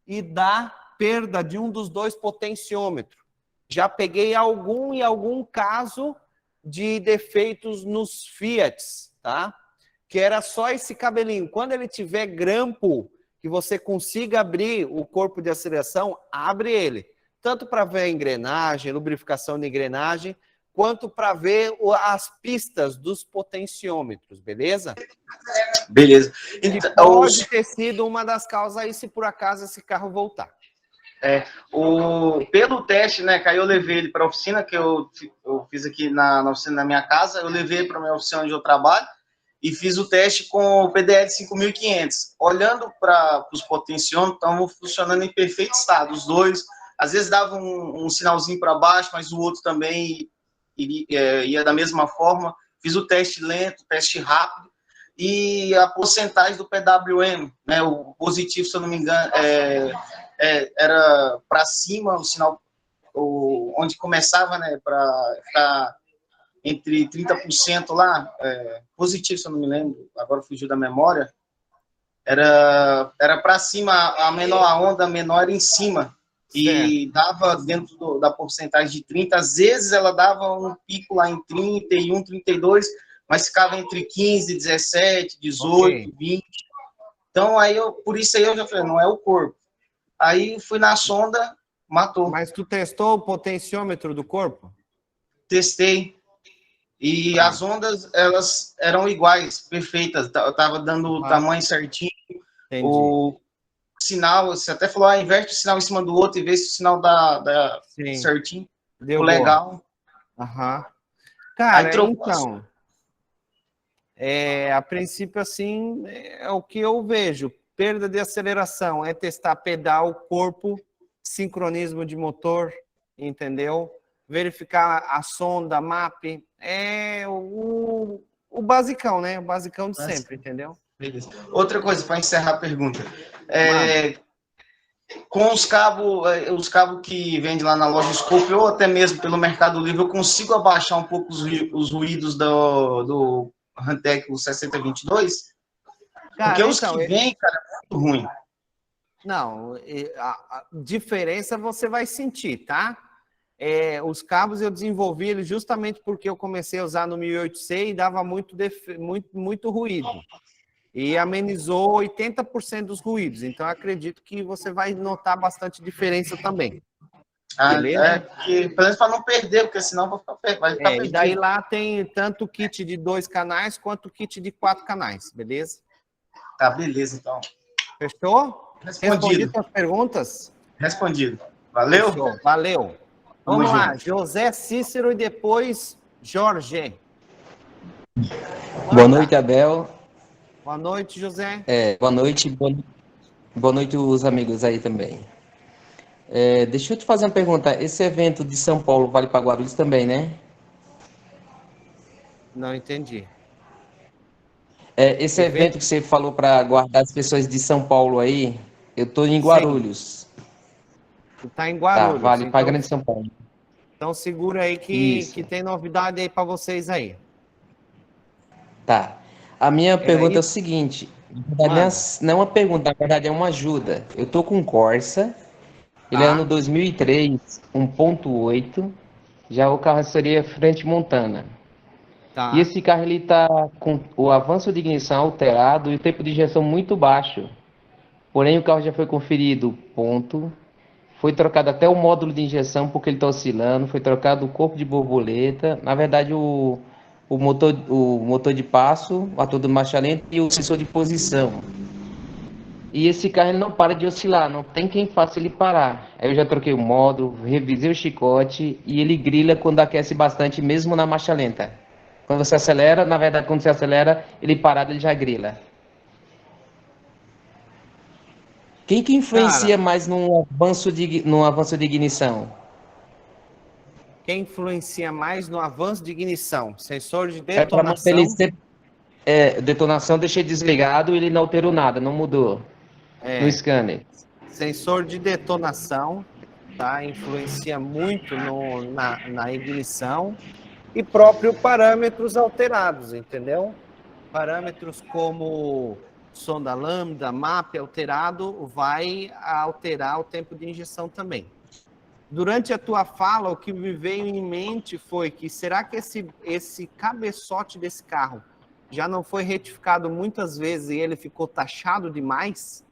e dá perda de um dos 2 potenciômetros. Já peguei algum caso de defeitos nos Fiats, tá? Que era só esse cabelinho. Quando ele tiver grampo, que você consiga abrir o corpo de aceleração, abre ele. Tanto para ver a engrenagem, lubrificação de engrenagem, quanto para ver as pistas dos potenciômetros, beleza? Beleza. Então, pode ter sido uma das causas aí, se por acaso esse carro voltar. Pelo teste, né, que aí eu levei ele para a oficina, que eu fiz aqui na oficina da minha casa, eu levei para a minha oficina onde eu trabalho e fiz o teste com o PDL 5500. Olhando para os potenciômetros, estavam funcionando em perfeito estado, os dois. Às vezes dava um sinalzinho para baixo, mas o outro também ia da mesma forma. Fiz o teste lento, teste rápido, e a porcentagem do PWM, né, o positivo, se eu não me engano, era para cima, o sinal, onde começava, né, para ficar entre 30% lá, positivo, se eu não me lembro, agora fugiu da memória, era para cima, a onda menor em cima, e dava dentro da porcentagem de 30, às vezes ela dava um pico lá em 31, 32, mas ficava entre 15, 17, 18, 20. Então, por isso aí eu já falei, não é o corpo. Aí fui na sonda, matou. Mas tu testou o potenciômetro do corpo? Testei. E as ondas, elas eram iguais, perfeitas. Eu tava dando o tamanho certinho. Entendi. O sinal, você até falou, inverte o sinal em cima do outro e vê se o sinal dá certinho. Deu legal. Cara, então, a princípio, assim, é o que eu vejo. Perda de aceleração é testar pedal, corpo, sincronismo de motor, entendeu? Verificar a sonda, map, o basicão, né? O basicão de sempre, entendeu? Beleza. Outra coisa, para encerrar a pergunta. Com os cabos que vende lá na loja Scope, ou até mesmo pelo Mercado Livre, eu consigo abaixar um pouco os ruídos do Hantec 6022? Porque os que vêm, cara, é muito ruim. Não, a diferença você vai sentir, tá? Os cabos eu desenvolvi eles justamente porque eu comecei a usar no 1008C e dava muito ruído. E amenizou 80% dos ruídos. Então, eu acredito que você vai notar bastante diferença também. Beleza? Porque, pelo menos para não perder, porque senão vai ficar perdido. E daí lá tem tanto kit de 2 canais quanto kit de 4 canais, beleza? Tá, beleza, então. Fechou? Respondido. Respondi as perguntas? Respondido. Valeu? Fechou. Valeu. Vamos lá, José Cícero e depois Jorge. Boa noite, Abel. Boa noite, José. Boa noite os amigos aí também. Deixa eu te fazer uma pergunta. Esse evento de São Paulo vale para Guarulhos também, né? Não entendi. Esse evento que você falou para guardar as pessoas de São Paulo aí, eu estou em Guarulhos. Tu tá em Guarulhos. Tá, vale então, para Grande São Paulo. Então segura aí que tem novidade aí para vocês aí. Tá. A minha pergunta é o seguinte, na verdade, não é uma pergunta, na verdade é uma ajuda. Eu tô com um Corsa, ele é ano 2003, 1.8, já o carro seria frente montana. Tá. E esse carro ele tá com o avanço de ignição alterado e o tempo de injeção muito baixo. Porém o carro já foi conferido ponto, foi trocado até o módulo de injeção porque ele está oscilando, foi trocado o corpo de borboleta, na verdade o motor de passo, o ator do marcha lenta e o sensor de posição. E esse carro ele não para de oscilar, não tem quem faça ele parar. Aí eu já troquei o módulo, revisei o chicote e ele grila quando aquece bastante, mesmo na marcha lenta. Quando você acelera, na verdade, quando você acelera, ele parado, ele já grila. Quem que influencia mais no avanço de ignição? Quem influencia mais no avanço de ignição? Sensor de detonação? detonação, deixei desligado, ele não alterou nada, não mudou no scanner. Sensor de detonação, tá? Influencia muito na ignição e próprio parâmetros alterados, entendeu? Parâmetros como sonda lambda, MAP alterado, vai alterar o tempo de injeção também. Durante a tua fala, o que me veio em mente foi que será que esse cabeçote desse carro já não foi retificado muitas vezes e ele ficou taxado demais?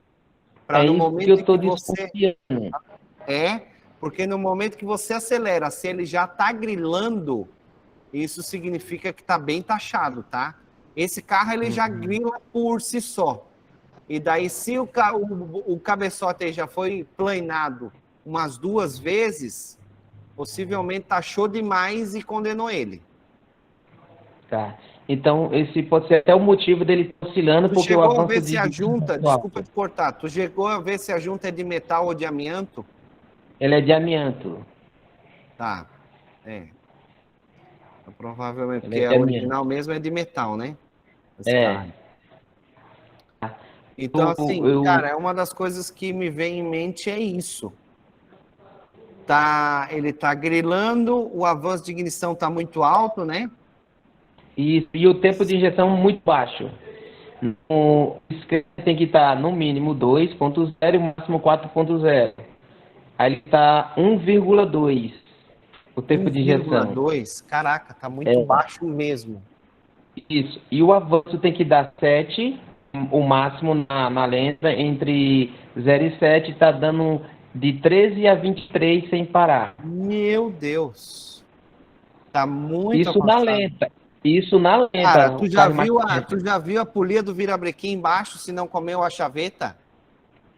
Para no momento que eu tô que você desconfiando. porque no momento que você acelera, se ele já está grilando, isso significa que está bem taxado, tá? Esse carro ele já grila por si só. E daí, se o cabeçote aí já foi planado umas 2 vezes, possivelmente taxou demais e condenou ele. Tá. Então, esse pode ser até o motivo dele estar oscilando, Tu porque o chegou a avanço ver se a junta, muito alto. desculpa te cortar, tu chegou a ver se a junta é de metal ou de amianto? Ele é de amianto. Tá, Então, provavelmente, Ele porque é de a amianto. original mesmo é de metal, né? Esse É. carro. Então, assim, cara, é uma das coisas que me vem em mente é isso. Ele tá grilando, o avanço de ignição tá muito alto, né? E o tempo de injeção muito baixo. O scanner tem que estar no mínimo 2.0 e no máximo 4.0. Aí ele está 1,2 o tempo de injeção. 1,2? Caraca, tá muito baixo mesmo. Isso. E o avanço tem que dar 7, o máximo na lenta, entre 0 e 7 está dando de 13 a 23 sem parar. Meu Deus. Tá muito Isso avançado. na lenta. Isso na lenta. Cara, tu já lento. viu a polia do virabrequim embaixo se não comeu a chaveta?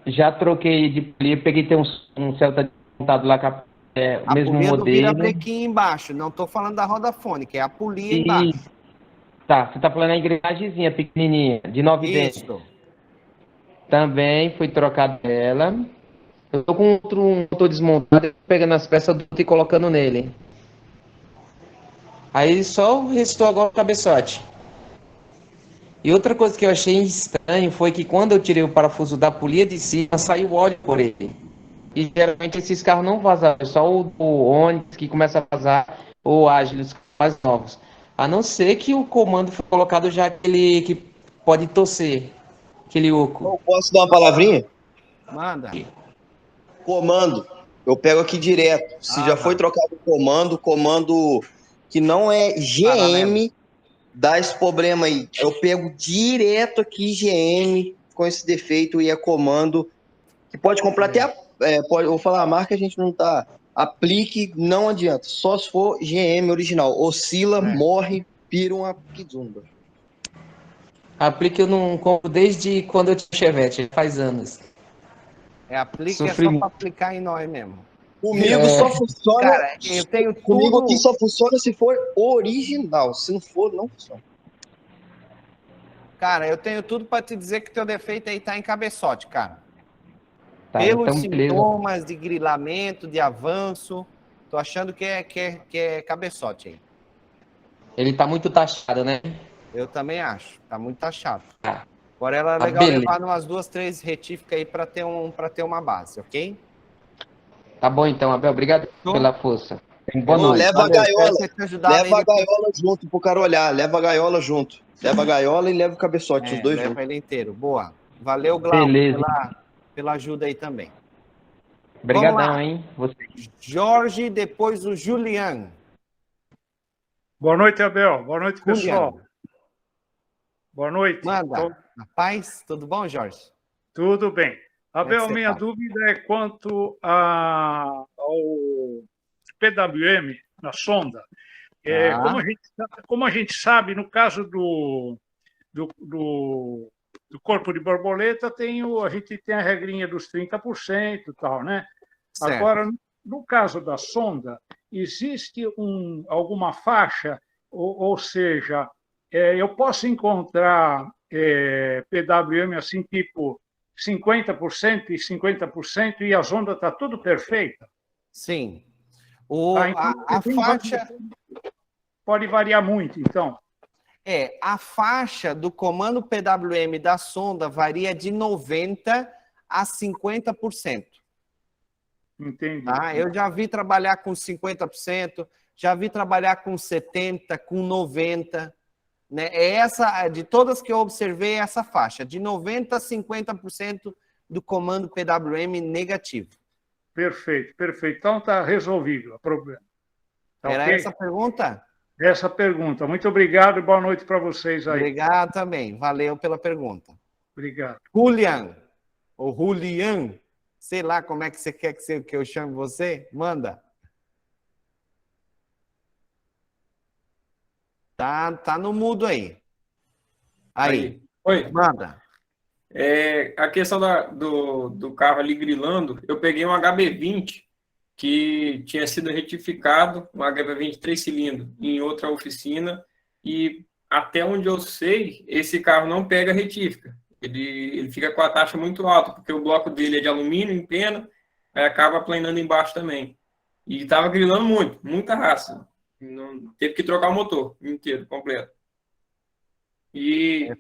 Já troquei de polia, peguei um Celta montado lá com o mesmo polia do modelo. virabrequim embaixo, não tô falando da roda fônica, é a polia embaixo. Tá, você tá falando a engrenagemzinha pequenininha, de 9 dentes. Isso. Também foi trocado ela. Eu tô com outro motor desmontado, pegando as peças e colocando nele. Aí só restou agora o cabeçote. E outra coisa que eu achei estranho foi que quando eu tirei o parafuso da polia de cima, saiu óleo por ele. E geralmente esses carros não vazam, é só o Onix que começa a vazar, ou Agilis mais novos. A não ser que o comando foi colocado já aquele que pode torcer, aquele oco. Eu posso dar uma palavrinha? Manda. Comando. Eu pego aqui direto. Se já foi trocado o comando que não é GM, dá esse problema aí. Eu pego direto aqui GM com esse defeito e é comando que pode comprar até vou falar a marca, a gente não tá. Aplique, não adianta. Só se for GM original. Oscila, morre, pira uma pizumba. Aplique eu não compro desde quando eu tinha Chevette, faz anos. Aplique Sofri é só muito. pra aplicar em nós mesmo. Comigo só funciona. Cara, eu tenho comigo tudo. aqui só funciona se for original. Se não for, não funciona. Cara, eu tenho tudo pra te dizer que teu defeito aí tá em cabeçote, cara. Tá, Pelos então beleza. sintomas de grilamento, de avanço, tô achando que é cabeçote aí. Ele tá muito taxado, né? Eu também acho, tá muito taxado. Tá. Agora era Tá, legal beleza. levar umas 2, 3 retíficas aí pra ter uma base, ok? Tá bom então, Abel. Obrigado pela força. Boa Ô, noite. leva a Valeu, gaiola. espero ter te ajudado aí Leva a depois. gaiola junto pro cara olhar. Leva a gaiola junto. Leva a gaiola e leva o cabeçote, os dois leva juntos. ele inteiro. Boa. Valeu, Glauco, Beleza. pela ajuda aí também. Obrigadão, Vamos lá. hein? Você. Jorge, depois o Julian. Boa noite, Abel. Boa noite, Julian. pessoal. Boa noite. Manda. Na paz? Tudo bom, Jorge? Tudo bem. Abel, você minha tá? dúvida é quanto ao PWM na sonda. Tá. Como a gente sabe, no caso do corpo de borboleta, a gente tem a regrinha dos 30% e tal, né? Certo. Agora, no caso da sonda, existe alguma faixa, ou seja, eu posso encontrar PWM assim, tipo 50% e 50%, e a sonda está tudo perfeita? Sim. Então, A faixa... pode variar muito, então. A faixa do comando PWM da sonda varia de 90% a 50%. Entendi. Tá? Eu já vi trabalhar com 50%, já vi trabalhar com 70%, com 90%. Né? De todas que eu observei, essa faixa, de 90% a 50% do comando PWM negativo. Perfeito, perfeito. Então está resolvido o problema. Tá Era ok? essa a pergunta? Essa pergunta. Muito obrigado e boa noite para vocês aí. Obrigado também. Valeu pela pergunta. Obrigado. Julian, ou Julian, sei lá como é que você quer que eu chame você, manda. Tá no mudo aí. Aí. Oi. Manda. A questão do carro ali grilando, eu peguei um HB20 que tinha sido retificado, um HB20 3 cilindros, em outra oficina, e até onde eu sei, esse carro não pega retífica. Ele fica com a taxa muito alta, porque o bloco dele é de alumínio, em pena, aí acaba planando embaixo também. E estava grilando muito, muita raça. Não, teve que trocar o motor inteiro, completo.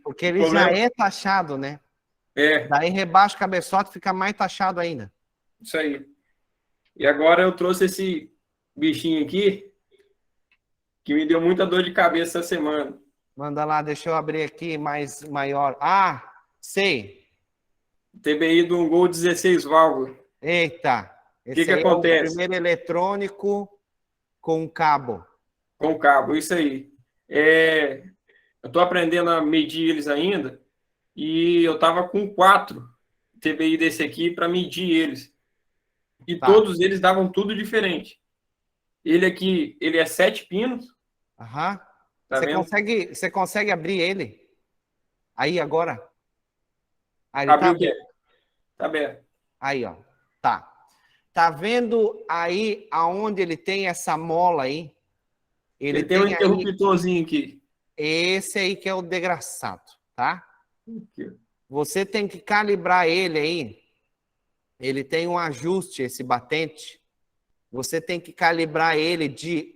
Porque ele já é taxado, né? Daí rebaixa o cabeçote, fica mais taxado ainda. Isso aí. E agora eu trouxe esse bichinho aqui, que me deu muita dor de cabeça essa semana. Manda lá, deixa eu abrir aqui maior. Sei. TBI de um Gol 16 válvulas. Eita. Que acontece? É o primeiro eletrônico com cabo. Com cabo, isso aí. Eu estou aprendendo a medir eles ainda, e eu estava com 4 TBI desse aqui para medir eles. E todos eles davam tudo diferente. Ele aqui, ele é 7 pinos. Aham. Tá vendo? Você consegue abrir ele? Aí, agora? Ele Abriu o quê? Tá aberto. Aí, ó. Tá. Tá vendo aí aonde ele tem essa mola aí? Ele tem um interruptorzinho aqui. Esse aí que é o desgraçado, tá? Aqui. Você tem que calibrar ele aí. Ele tem um ajuste, esse batente. Você tem que calibrar ele de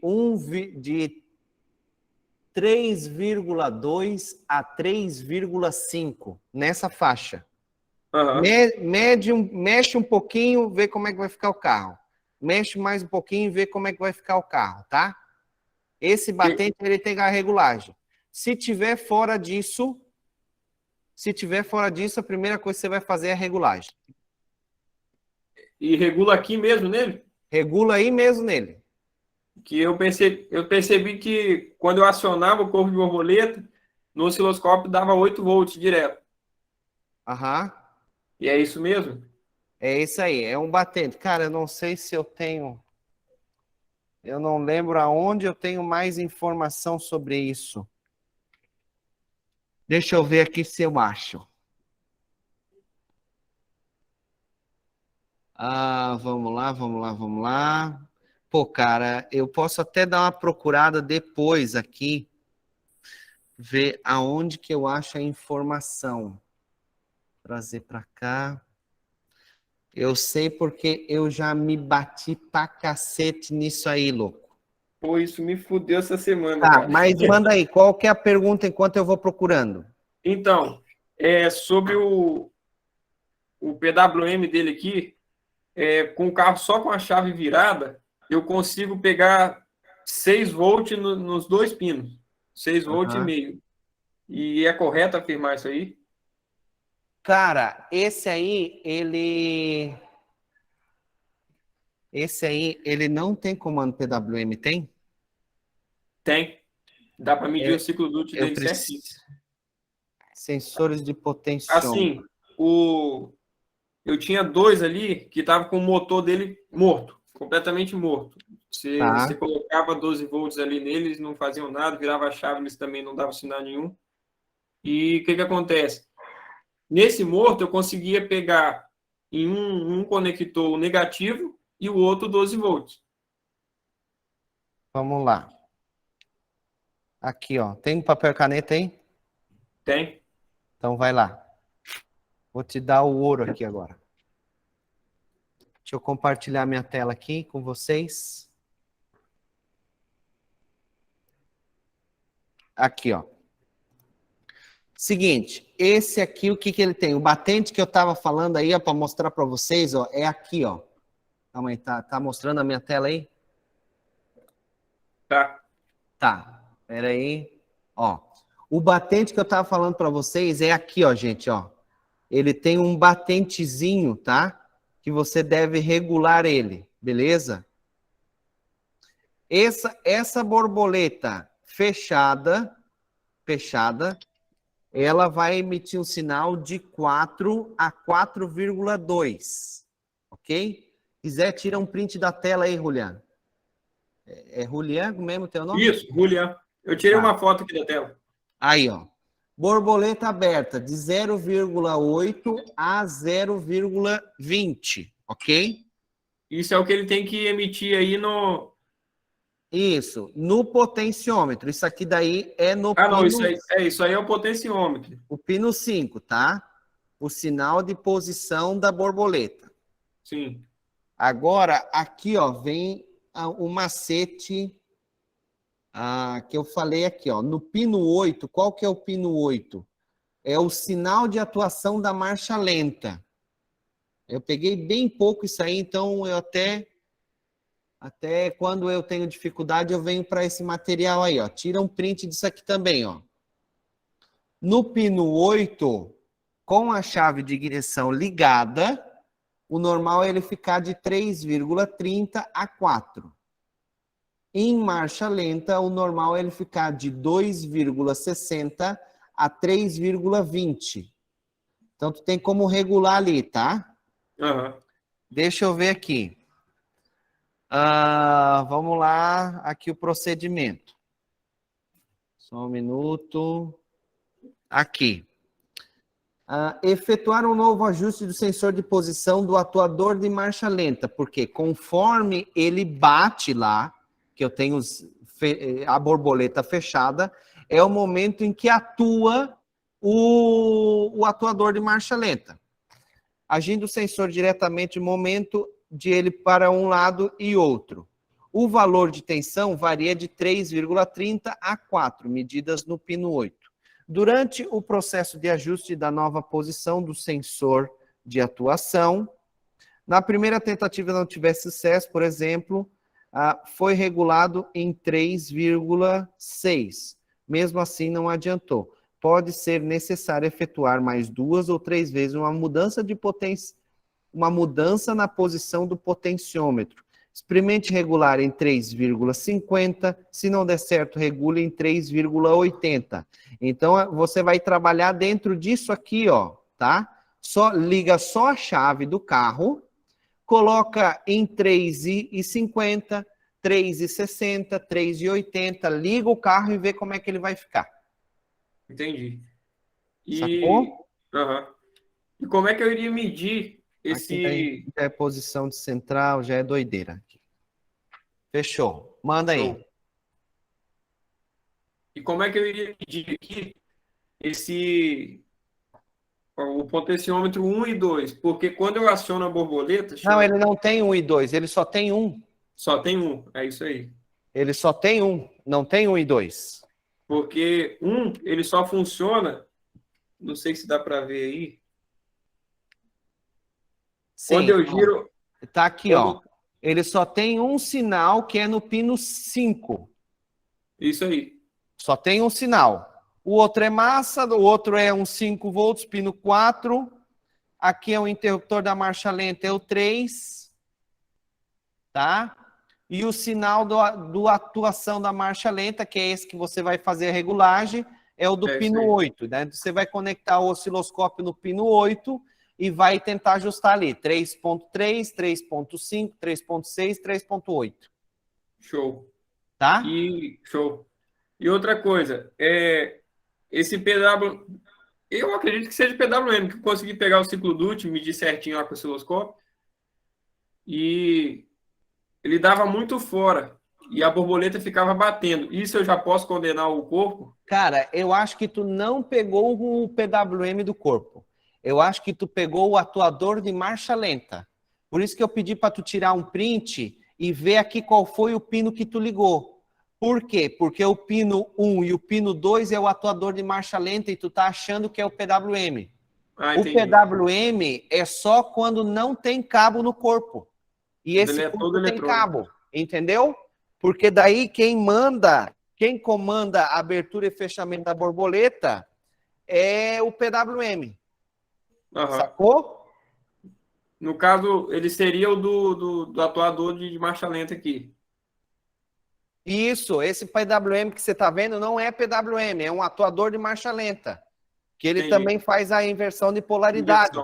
3,2 a 3,5 nessa faixa. Uhum. Mexe um pouquinho, vê como é que vai ficar o carro. Mexe mais um pouquinho, vê como é que vai ficar o carro, tá? Esse batente, ele tem a regulagem. Se tiver fora disso, a primeira coisa que você vai fazer é a regulagem. E regula aqui mesmo nele? Regula aí mesmo nele. Que eu percebi que quando eu acionava o corpo de borboleta, no osciloscópio dava 8 volts direto. Aham. E é isso mesmo? É isso aí, é um batente. Cara, eu não sei se eu tenho... Eu não lembro aonde eu tenho mais informação sobre isso. Deixa eu ver aqui se eu acho. Vamos lá. Pô, cara, eu posso até dar uma procurada depois aqui, ver aonde que eu acho a informação. Trazer para cá. Eu sei porque eu já me bati pra cacete nisso aí, louco. Pô, isso me fudeu essa semana, Tá, cara. mas manda aí, qual que é a pergunta enquanto eu vou procurando? Então, sobre o PWM dele aqui, com o carro só com a chave virada, eu consigo pegar 6 volts nos 2 pinos. 6 volts e meio. E é correto afirmar isso aí? Cara, esse aí, ele não tem comando PWM, tem? Tem. Dá para medir o ciclo do dele certinho. Sensores de potenciômetro. Assim, eu tinha 2 ali que estavam com o motor dele morto, completamente morto. Você colocava 12 volts ali neles, não faziam nada, virava a chave, eles também não davam sinal nenhum. E o que acontece? Nesse morto, eu conseguia pegar em um conector negativo e o outro 12 volts. Vamos lá. Aqui, ó. Tem papel e caneta aí? Tem. Então vai lá. Vou te dar o ouro aqui agora. Deixa eu compartilhar minha tela aqui com vocês. Aqui, ó. Seguinte, esse aqui, o que que ele tem? O batente que eu estava falando aí, para mostrar para vocês, ó, é aqui, ó. Calma aí, tá mostrando a minha tela aí? Tá. Tá, peraí. Ó, o batente que eu estava falando para vocês é aqui, ó, gente, ó. Ele tem um batentezinho, tá? Que você deve regular ele, beleza? Essa borboleta fechada, ela vai emitir um sinal de 4 a 4,2, ok? Quiser, tira um print da tela aí, Juliano. É Juliano mesmo teu nome? Isso, Juliano. Eu tirei uma foto aqui da tela. Aí, ó. Borboleta aberta de 0,8 a 0,20, ok? Isso é o que ele tem que emitir aí no... Isso, no potenciômetro. Isso aqui daí é no Ah, não, pino... isso aí é o potenciômetro. O pino 5, tá? O sinal de posição da borboleta. Sim. Agora, aqui, ó, vem o macete que eu falei aqui, ó. No pino 8, qual que é o pino 8? É o sinal de atuação da marcha lenta. Eu peguei bem pouco isso aí, então eu até quando eu tenho dificuldade, eu venho para esse material aí, ó. Tira um print disso aqui também, ó. No pino 8, com a chave de ignição ligada, o normal é ele ficar de 3,30 a 4. Em marcha lenta, o normal é ele ficar de 2,60 a 3,20. Então, tu tem como regular ali, tá? Uhum. Deixa eu ver aqui. Vamos lá, aqui o procedimento. Só um minuto. Aqui. Efetuar um novo ajuste do sensor de posição do atuador de marcha lenta, porque conforme ele bate lá, que eu tenho a borboleta fechada, é o momento em que atua o atuador de marcha lenta. Agindo o sensor diretamente no momento de ele para um lado e outro. O valor de tensão varia de 3,30 a 4, medidas no pino 8. Durante o processo de ajuste da nova posição do sensor de atuação, na primeira tentativa não tiver sucesso, por exemplo, foi regulado em 3,6. Mesmo assim, não adiantou. Pode ser necessário efetuar mais 2 ou 3 vezes uma mudança de potência, uma mudança na posição do potenciômetro. Experimente regular em 3,50. Se não der certo, regule em 3,80. Então, você vai trabalhar dentro disso aqui, ó, tá? Liga só a chave do carro, coloca em 3,50, 3,60, 3,80, liga o carro e vê como é que ele vai ficar. Entendi. Sacou? Uhum. E como é que eu iria medir esse... Aqui já é posição de central, já é doideira. Fechou. Manda aí. E como é que eu iria medir aqui o potenciômetro 1 e 2? Porque quando eu aciono a borboleta... Não, ele não tem 1 e 2, ele só tem 1. Só tem 1, é isso aí. Ele só tem 1, não tem 1 e 2. Porque 1, ele só funciona... Não sei se dá para ver aí. Sim, quando eu giro... Tá aqui, ó. Ele só tem um sinal, que é no pino 5. Isso aí. Só tem um sinal. O outro é massa, o outro é um 5 volts, pino 4. Aqui é o interruptor da marcha lenta, é o 3. Tá? E o sinal do atuação da marcha lenta, que é esse que você vai fazer a regulagem, é o do pino 8. Né? Você vai conectar o osciloscópio no pino 8 e vai tentar ajustar ali 3.3, 3.5, 3.6, 3.8. Show. Tá? Show. E outra coisa, esse PW... Eu acredito que seja PWM, que eu consegui pegar o ciclo DUT, medir certinho lá com o osciloscópio, e ele dava muito fora, e a borboleta ficava batendo. Isso eu já posso condenar o corpo? Cara, eu acho que tu não pegou o PWM do corpo. Eu acho que tu pegou o atuador de marcha lenta. Por isso que eu pedi para tu tirar um print e ver aqui qual foi o pino que tu ligou. Por quê? Porque o pino 1 e o pino 2 é o atuador de marcha lenta e tu tá achando que é o PWM. O PWM é só quando não tem cabo no corpo. E esse corpo tem cabo, entendeu? Porque daí quem comanda a abertura e fechamento da borboleta é o PWM. Sacou? No caso, ele seria o do atuador de marcha lenta aqui. Isso, esse PWM que você está vendo não é PWM, é um atuador de marcha lenta. Que ele também faz a inversão de polaridade.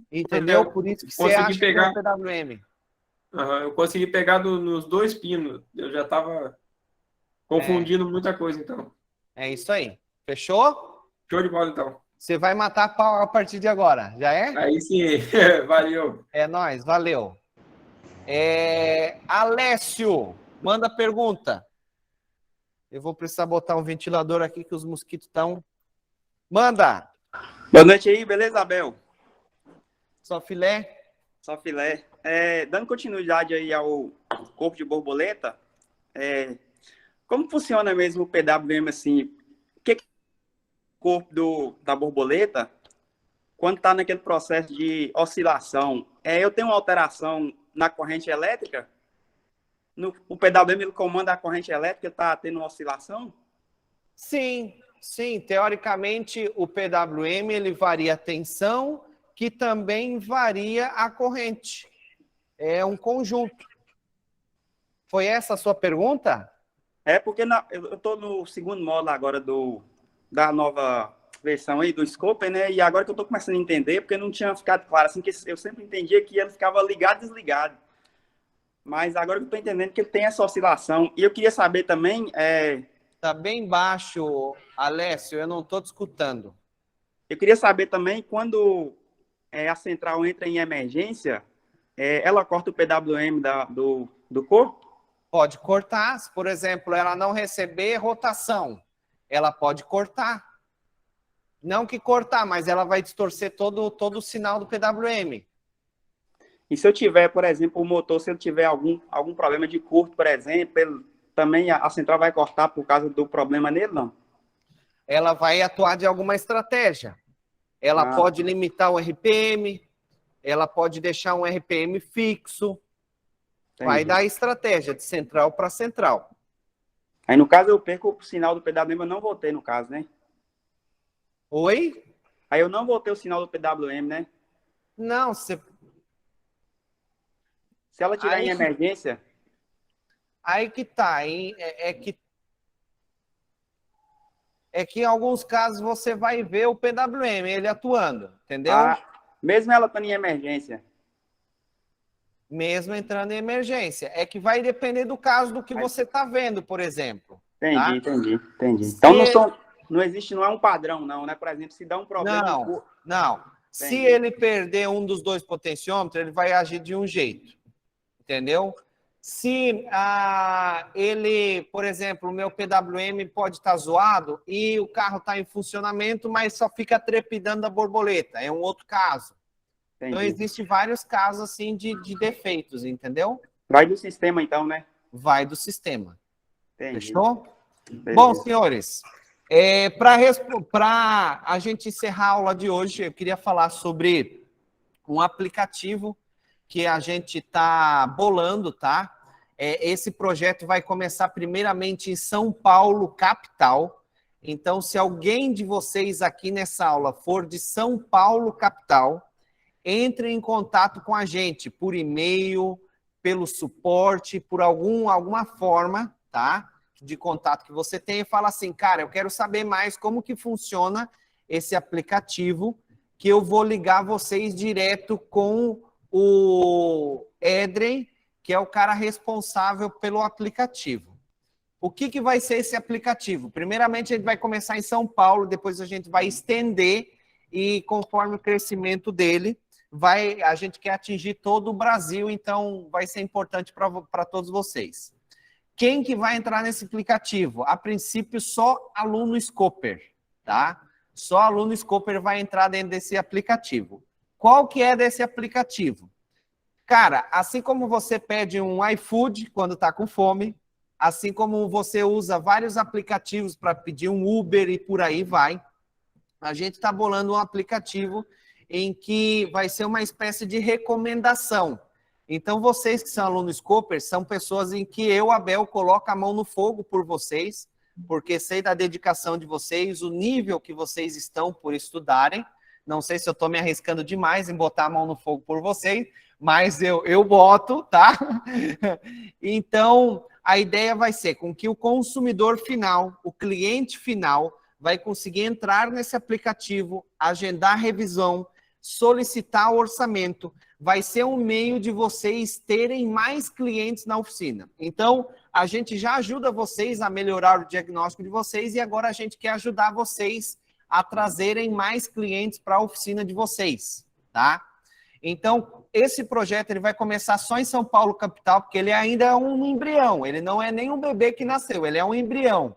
Entendeu? Por isso que você acha que é o PWM. Eu consegui pegar nos dois pinos. Eu já estava confundindo muita coisa, então. É isso aí. Fechou? Show de bola, então. Você vai matar a pau a partir de agora, já é? Aí sim, valeu. É nóis, valeu. Alessio, manda pergunta. Eu vou precisar botar um ventilador aqui que os mosquitos estão... Manda! Boa noite aí, beleza, Abel? Só filé? Só filé. Dando continuidade aí ao corpo de borboleta, como funciona mesmo o PWM assim? O que é o corpo da borboleta, quando está naquele processo de oscilação? Eu tenho uma alteração na corrente elétrica? O PWM ele comanda a corrente elétrica, está tendo uma oscilação? Sim. Sim, teoricamente o PWM ele varia a tensão, que também varia a corrente. É um conjunto. Foi essa a sua pergunta? Porque eu estou no segundo módulo agora da nova versão aí do Scoper, né? E agora que eu estou começando a entender, porque não tinha ficado claro, assim, que eu sempre entendia que ele ficava ligado e desligado. Mas agora que eu estou entendendo que ele tem essa oscilação. E eu queria saber também... Tá bem baixo, Alessio, eu não estou te escutando. Eu queria saber também, quando a central entra em emergência, ela corta o PWM do corpo? Pode cortar. Se, por exemplo, ela não receber rotação, ela pode cortar. Não que cortar, mas ela vai distorcer todo o sinal do PWM. E se eu tiver, por exemplo, o motor, se ele tiver algum problema de curto, por exemplo, também a central vai cortar por causa do problema nele, não? Ela vai atuar de alguma estratégia. Ela pode limitar o RPM, ela pode deixar um RPM fixo. Entendi. Vai dar estratégia de central para central. Aí, no caso, eu perco o sinal do PWM, eu não vou ter, no caso, né? Oi? Aí eu não vou ter o sinal do PWM, né? Não, se ela tiver em emergência... Aí que tá, hein? É que em alguns casos você vai ver o PWM, ele atuando, entendeu? Mesmo ela estando em emergência. Mesmo entrando em emergência. É que vai depender do caso do que você está vendo, por exemplo. Entendi. Então não existe, não é um padrão, não, né? Por exemplo, se dá um problema... Não. Se ele perder um dos dois potenciômetros, ele vai agir de um jeito, entendeu? Se ele, por exemplo, o meu PWM pode estar zoado e o carro está em funcionamento, mas só fica trepidando a borboleta. É um outro caso. Entendi. Então, existem vários casos assim de defeitos, entendeu? Vai do sistema, então, né? Vai do sistema. Entendi. Fechou? Beleza. Bom, senhores, para a gente encerrar a aula de hoje, eu queria falar sobre um aplicativo que a gente está bolando, tá? Esse projeto vai começar primeiramente em São Paulo, capital. Então, se alguém de vocês aqui nessa aula for de São Paulo, capital, entre em contato com a gente por e-mail, pelo suporte, por alguma forma, tá? De contato que você tem e fala assim, cara, eu quero saber mais como que funciona esse aplicativo, que eu vou ligar vocês direto com o Edrey, que é o cara responsável pelo aplicativo. O que vai ser esse aplicativo? Primeiramente, a gente vai começar em São Paulo, depois a gente vai estender e, conforme o crescimento dele, a gente quer atingir todo o Brasil, então vai ser importante para todos vocês. Quem que vai entrar nesse aplicativo? A princípio, só aluno Scoper, tá? Só aluno Scoper vai entrar dentro desse aplicativo. Qual que é desse aplicativo? Cara, assim como você pede um iFood quando está com fome, assim como você usa vários aplicativos para pedir um Uber e por aí vai, a gente está bolando um aplicativo em que vai ser uma espécie de recomendação. Então, vocês que são alunos Scopers, são pessoas em que eu, Abel, coloco a mão no fogo por vocês, porque sei da dedicação de vocês, o nível que vocês estão por estudarem. Não sei se eu estou me arriscando demais em botar a mão no fogo por vocês, mas eu boto, tá? Então, a ideia vai ser com que o consumidor final, o cliente final, vai conseguir entrar nesse aplicativo, agendar revisão, solicitar o orçamento, vai ser um meio de vocês terem mais clientes na oficina. Então, a gente já ajuda vocês a melhorar o diagnóstico de vocês e agora a gente quer ajudar vocês a trazerem mais clientes para a oficina de vocês, tá? Então, esse projeto ele vai começar só em São Paulo, capital, porque ele ainda é um embrião, ele não é nem um bebê que nasceu, ele é um embrião.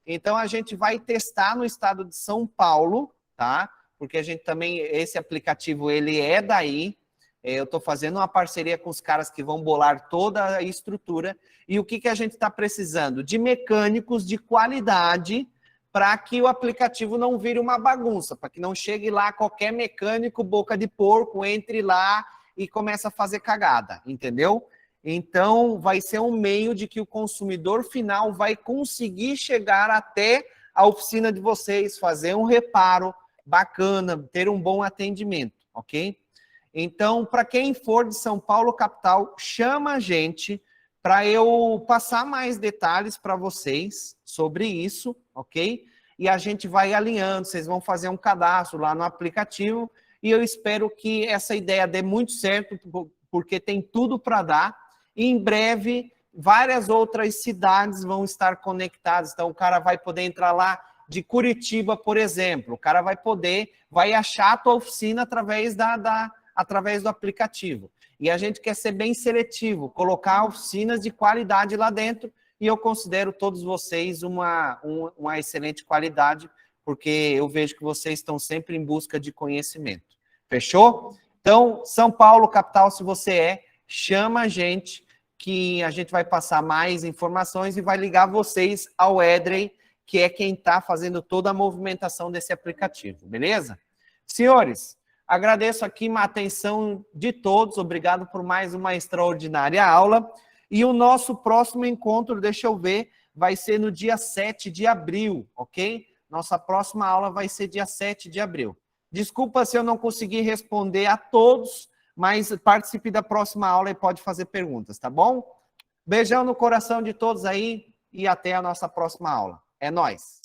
Então, a gente vai testar no estado de São Paulo, tá? Porque a gente também, esse aplicativo, ele é daí. Eu estou fazendo uma parceria com os caras que vão bolar toda a estrutura. E o que a gente está precisando? De mecânicos de qualidade para que o aplicativo não vire uma bagunça, para que não chegue lá qualquer mecânico boca de porco, entre lá e comece a fazer cagada, entendeu? Então, vai ser um meio de que o consumidor final vai conseguir chegar até a oficina de vocês, fazer um reparo bacana, ter um bom atendimento, ok? Então, para quem for de São Paulo, capital, chama a gente para eu passar mais detalhes para vocês sobre isso, ok? E a gente vai alinhando, vocês vão fazer um cadastro lá no aplicativo e eu espero que essa ideia dê muito certo, porque tem tudo para dar. E em breve, várias outras cidades vão estar conectadas, então o cara vai poder entrar lá de Curitiba, por exemplo, o cara vai achar a tua oficina através do aplicativo. E a gente quer ser bem seletivo, colocar oficinas de qualidade lá dentro, e eu considero todos vocês uma excelente qualidade, porque eu vejo que vocês estão sempre em busca de conhecimento. Fechou? Então, São Paulo, capital, se você chama a gente, que a gente vai passar mais informações e vai ligar vocês ao Edrey, que é quem está fazendo toda a movimentação desse aplicativo, beleza? Senhores, agradeço aqui a atenção de todos, obrigado por mais uma extraordinária aula, e o nosso próximo encontro, deixa eu ver, vai ser no dia 7 de abril, ok? Nossa próxima aula vai ser dia 7 de abril. Desculpa se eu não consegui responder a todos, mas participe da próxima aula e pode fazer perguntas, tá bom? Beijão no coração de todos aí e até a nossa próxima aula. É nóis!